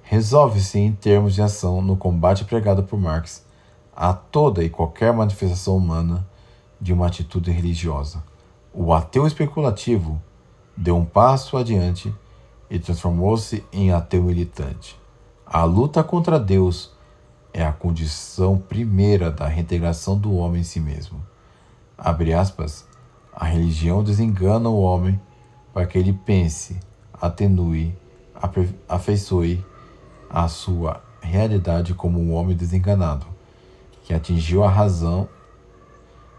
resolve-se em termos de ação no combate pregado por Marx a toda e qualquer manifestação humana de uma atitude religiosa. O ateu especulativo deu um passo adiante e transformou-se em ateu militante. A luta contra Deus é a condição primeira da reintegração do homem em si mesmo. Abre aspas, a religião desengana o homem para que ele pense, atenue, afeiçoe a sua realidade como um homem desenganado, que atingiu a razão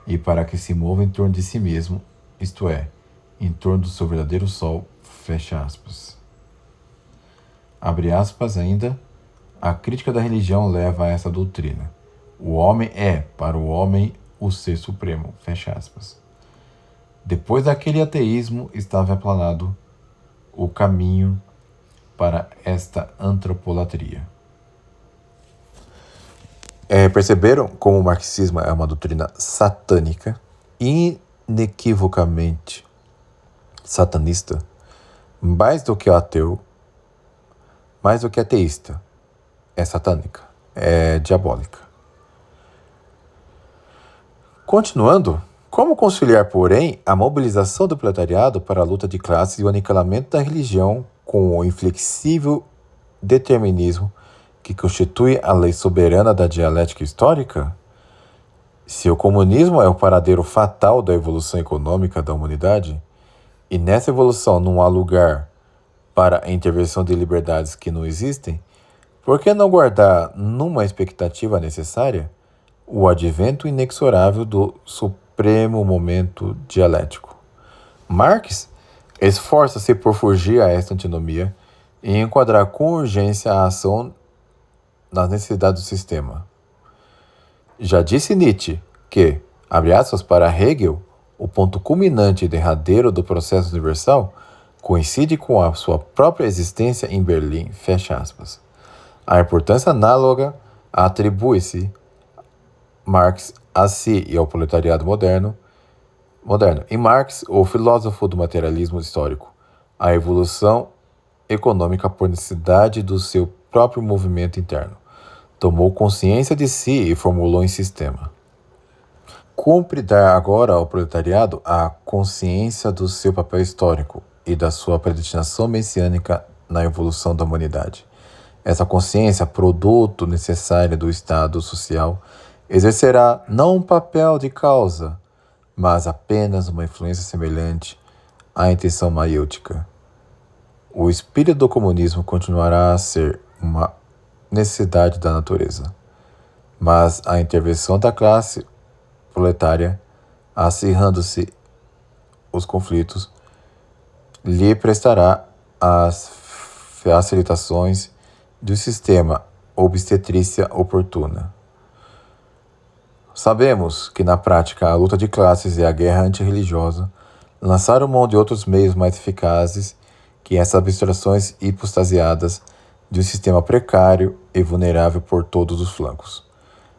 e para que se mova em torno de si mesmo, isto é, em torno do seu verdadeiro sol, fecha aspas. Abre aspas ainda, a crítica da religião leva a essa doutrina. O homem é, para o homem, o ser supremo, fecha aspas. Depois daquele ateísmo estava aplanado o caminho para esta antropolatria. Perceberam como o marxismo é uma doutrina satânica, inequivocamente satanista, mais do que ateu, mais do que ateísta, é satânica, é diabólica. Continuando, como conciliar, porém, a mobilização do proletariado para a luta de classes e o aniquilamento da religião com o inflexível determinismo que constitui a lei soberana da dialética histórica? Se o comunismo é o paradeiro fatal da evolução econômica da humanidade, e nessa evolução não há lugar para a intervenção de liberdades que não existem, por que não guardar numa expectativa necessária o advento inexorável do supremo momento dialético? Marx esforça-se por fugir a esta antinomia e enquadrar com urgência a ação nas necessidades do sistema. Já disse Nietzsche que, abre aspas, para Hegel, o ponto culminante e derradeiro do processo universal coincide com a sua própria existência em Berlim, fecha aspas. A importância análoga atribui-se Marx a si e ao proletariado moderno. Em Marx, o filósofo do materialismo histórico, a evolução econômica por necessidade do seu próprio movimento interno, tomou consciência de si e formulou em sistema. Cumpre dar agora ao proletariado a consciência do seu papel histórico e da sua predestinação messiânica na evolução da humanidade. Essa consciência, produto necessário do Estado social, exercerá não um papel de causa, mas apenas uma influência semelhante à intenção maiêutica. O espírito do comunismo continuará a ser uma necessidade da natureza, mas a intervenção da classe proletária, acirrando-se os conflitos, lhe prestará as facilitações do sistema obstetrícia oportuna. Sabemos que, na prática, a luta de classes e a guerra antirreligiosa lançaram mão de outros meios mais eficazes que essas abstrações hipostasiadas de um sistema precário e vulnerável por todos os flancos.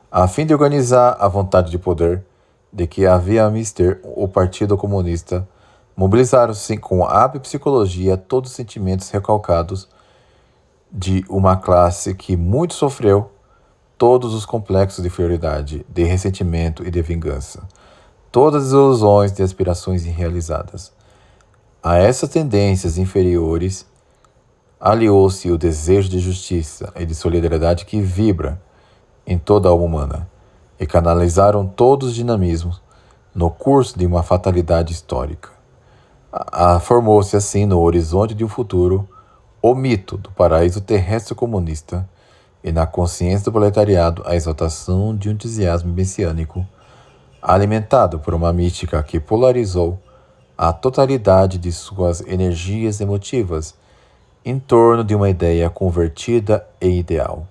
A fim de organizar a vontade de poder de que havia mister o Partido Comunista, mobilizaram-se com hábil psicologia todos os sentimentos recalcados de uma classe que muito sofreu, todos os complexos de inferioridade, de ressentimento e de vingança, todas as ilusões de aspirações irrealizadas. A essas tendências inferiores aliou-se o desejo de justiça e de solidariedade que vibra em toda a alma humana, e canalizaram todos os dinamismos no curso de uma fatalidade histórica. Formou-se assim no horizonte de um futuro o mito do paraíso terrestre comunista e na consciência do proletariado a exaltação de um entusiasmo messiânico, alimentado por uma mística que polarizou a totalidade de suas energias emotivas em torno de uma ideia convertida e ideal.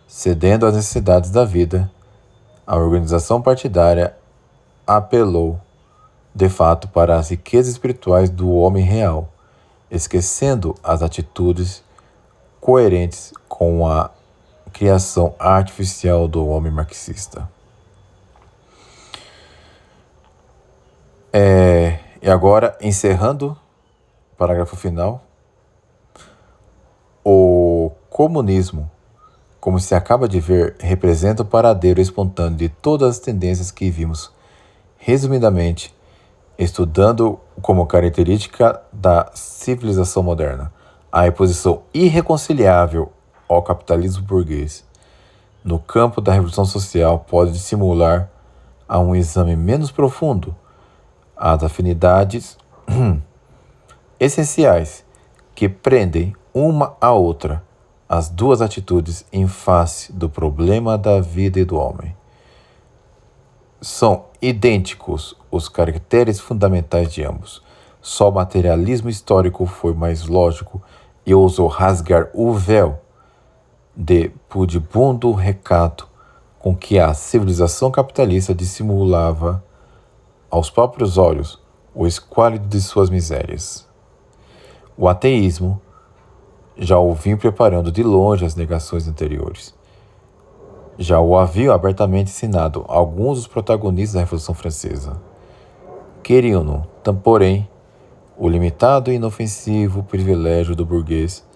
Cedendo às necessidades da vida, a organização partidária apelou, de fato, para as riquezas espirituais do homem real, esquecendo as atitudes coerentes com a criação artificial do homem marxista. E agora, encerrando o parágrafo final, o comunismo como se acaba de ver, representa o paradeiro espontâneo de todas as tendências que vimos, resumidamente, estudando como característica da civilização moderna a oposição irreconciliável ao capitalismo burguês. No campo da revolução social, pode dissimular a um exame menos profundo as afinidades essenciais que prendem uma à outra as duas atitudes em face do problema da vida e do homem. São idênticos os caracteres fundamentais de ambos. Só o materialismo histórico foi mais lógico e ousou rasgar o véu de pudibundo recato com que a civilização capitalista dissimulava aos próprios olhos o esquálido de suas misérias. O ateísmo já o vinha preparando de longe as negações anteriores. Já o haviam abertamente ensinado alguns dos protagonistas da Revolução Francesa. Queriam-no, porém, o limitado e inofensivo privilégio do burguês,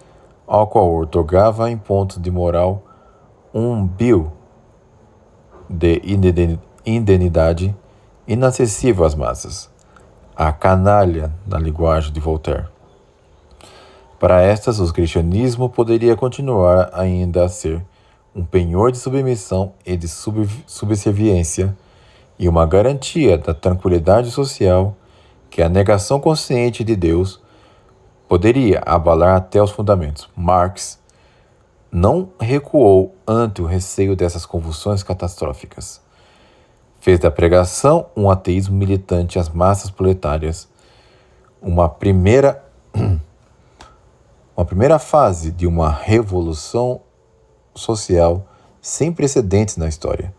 ao qual otorgava em pontos de moral um bio de indenidade inacessível às massas, a canalha na linguagem de Voltaire. Para estas, o cristianismo poderia continuar ainda a ser um penhor de submissão e de subserviência e uma garantia da tranquilidade social que a negação consciente de Deus poderia abalar até os fundamentos. Marx não recuou ante o receio dessas convulsões catastróficas. Fez da pregação um ateísmo militante às massas proletárias, uma primeira fase de uma revolução social sem precedentes na história.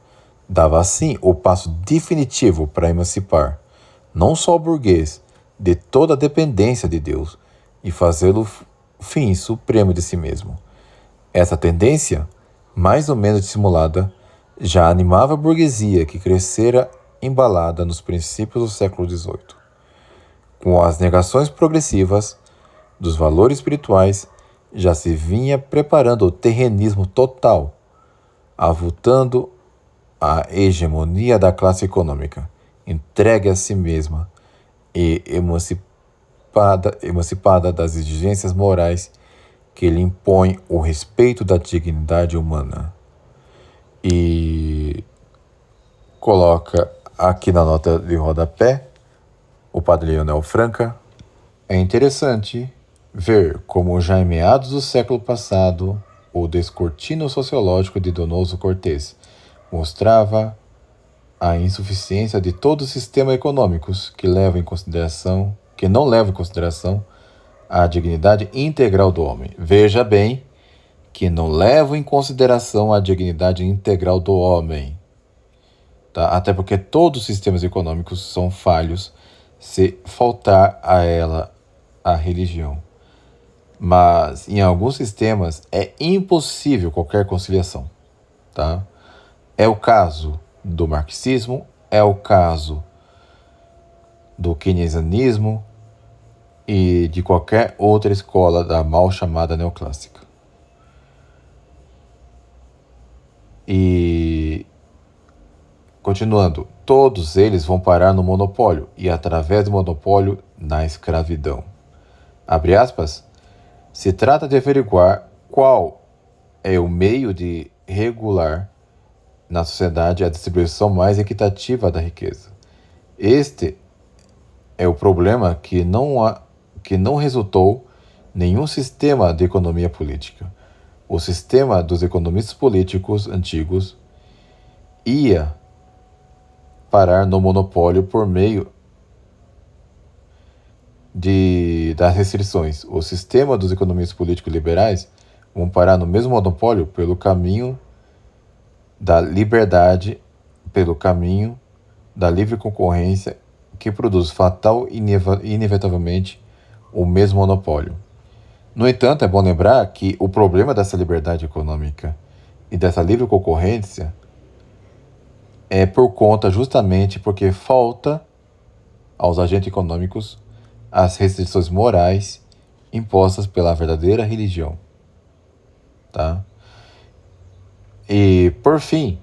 Dava assim o passo definitivo para emancipar não só o burguês de toda a dependência de Deus e fazê-lo fim supremo de si mesmo. Essa tendência, mais ou menos dissimulada, já animava a burguesia que crescera embalada nos princípios do século XVIII. Com as negações progressivas dos valores espirituais, já se vinha preparando o terrenismo total, avultando a hegemonia da classe econômica, entregue a si mesma e emancipada das exigências morais que lhe impõe o respeito da dignidade humana. E coloca aqui na nota de rodapé o padre Leonel Franca. É interessante ver como já em meados do século passado o descortino sociológico de Donoso Cortés mostrava a insuficiência de todo o sistema econômicos que não leva em consideração a dignidade integral do homem. Veja bem, que não levam em consideração a dignidade integral do homem. Tá? Até porque todos os sistemas econômicos são falhos se faltar a ela a religião. Mas em alguns sistemas é impossível qualquer conciliação. Tá? É o caso do marxismo, é o caso do keynesianismo e de qualquer outra escola da mal chamada neoclássica. E, continuando, todos eles vão parar no monopólio e, através do monopólio, na escravidão. Abre aspas, se trata de averiguar qual é o meio de regular na sociedade a distribuição mais equitativa da riqueza. Este é o problema que não resultou nenhum sistema de economia política. O sistema dos economistas políticos antigos ia parar no monopólio por meio das restrições. O sistema dos economistas políticos liberais vão parar no mesmo monopólio pelo caminho da liberdade, pelo caminho da livre concorrência que produz fatal e inevitavelmente o mesmo monopólio. No entanto, é bom lembrar que o problema dessa liberdade econômica e dessa livre concorrência é por conta justamente porque falta aos agentes econômicos as restrições morais impostas pela verdadeira religião. Tá? E, por fim,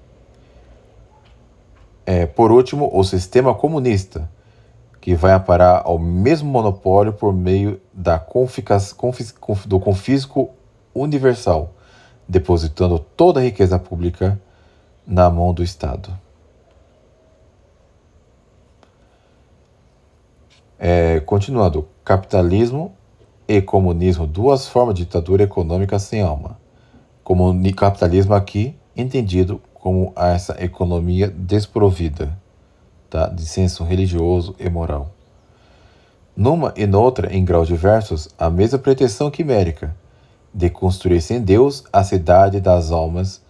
por último, o sistema comunista, que vai aparar ao mesmo monopólio por meio do confisco universal, depositando toda a riqueza pública na mão do Estado. Continuando, capitalismo e comunismo, duas formas de ditadura econômica sem alma. Capitalismo aqui entendido como essa economia desprovida, tá, de senso religioso e moral. Numa e noutra, em graus diversos, a mesma pretensão quimérica de construir sem Deus a cidade das almas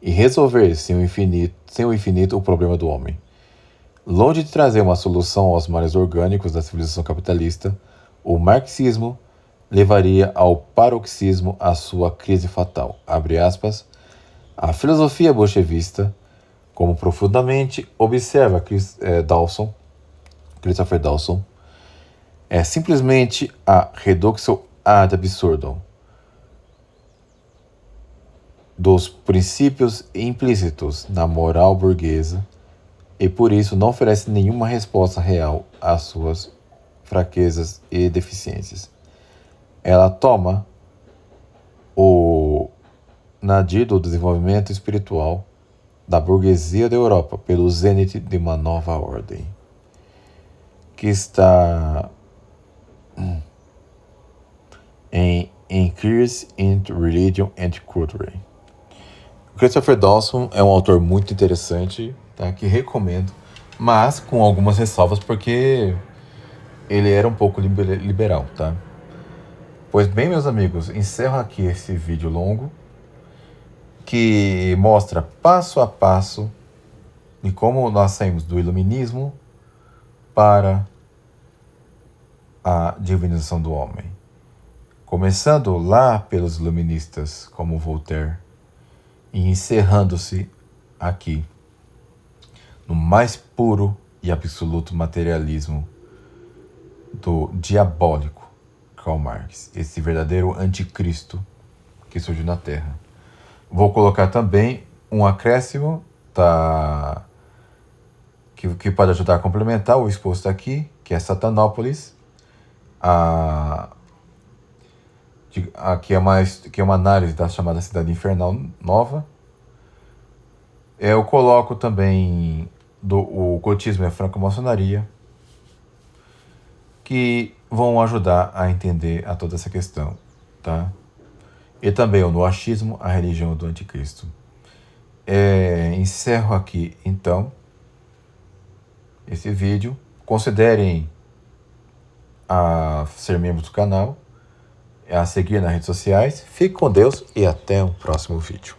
e resolver sem o infinito o problema do homem. Longe de trazer uma solução aos males orgânicos da civilização capitalista, o marxismo levaria ao paroxismo a sua crise fatal. Abre aspas. A filosofia bolchevista, como profundamente observa Christopher Dawson, é simplesmente a reductio ad absurdum dos princípios implícitos na moral burguesa e por isso não oferece nenhuma resposta real às suas fraquezas e deficiências. Ela toma o nadir do desenvolvimento espiritual da burguesia da Europa pelo zênite de uma nova ordem, que está em Increase in Religion and Culture. Christopher Dawson é um autor muito interessante, tá, que recomendo, mas com algumas ressalvas porque ele era um pouco liberal, tá? Pois bem, meus amigos, encerro aqui esse vídeo longo que mostra passo a passo de como nós saímos do iluminismo para a divinização do homem. Começando lá pelos iluministas como Voltaire e encerrando-se aqui no mais puro e absoluto materialismo do diabólico Karl Marx, esse verdadeiro anticristo que surgiu na Terra. Vou colocar também um acréscimo que pode ajudar a complementar o exposto aqui, que é Satanópolis, que é uma análise da chamada Cidade Infernal Nova. Eu coloco também o Ocultismo e a Franco-Maçonaria, que vão ajudar a entender a toda essa questão, tá? E também o Noachismo, a religião do anticristo. Encerro aqui, então, esse vídeo. Considerem a ser membros do canal, a seguir nas redes sociais. Fique com Deus e até o próximo vídeo.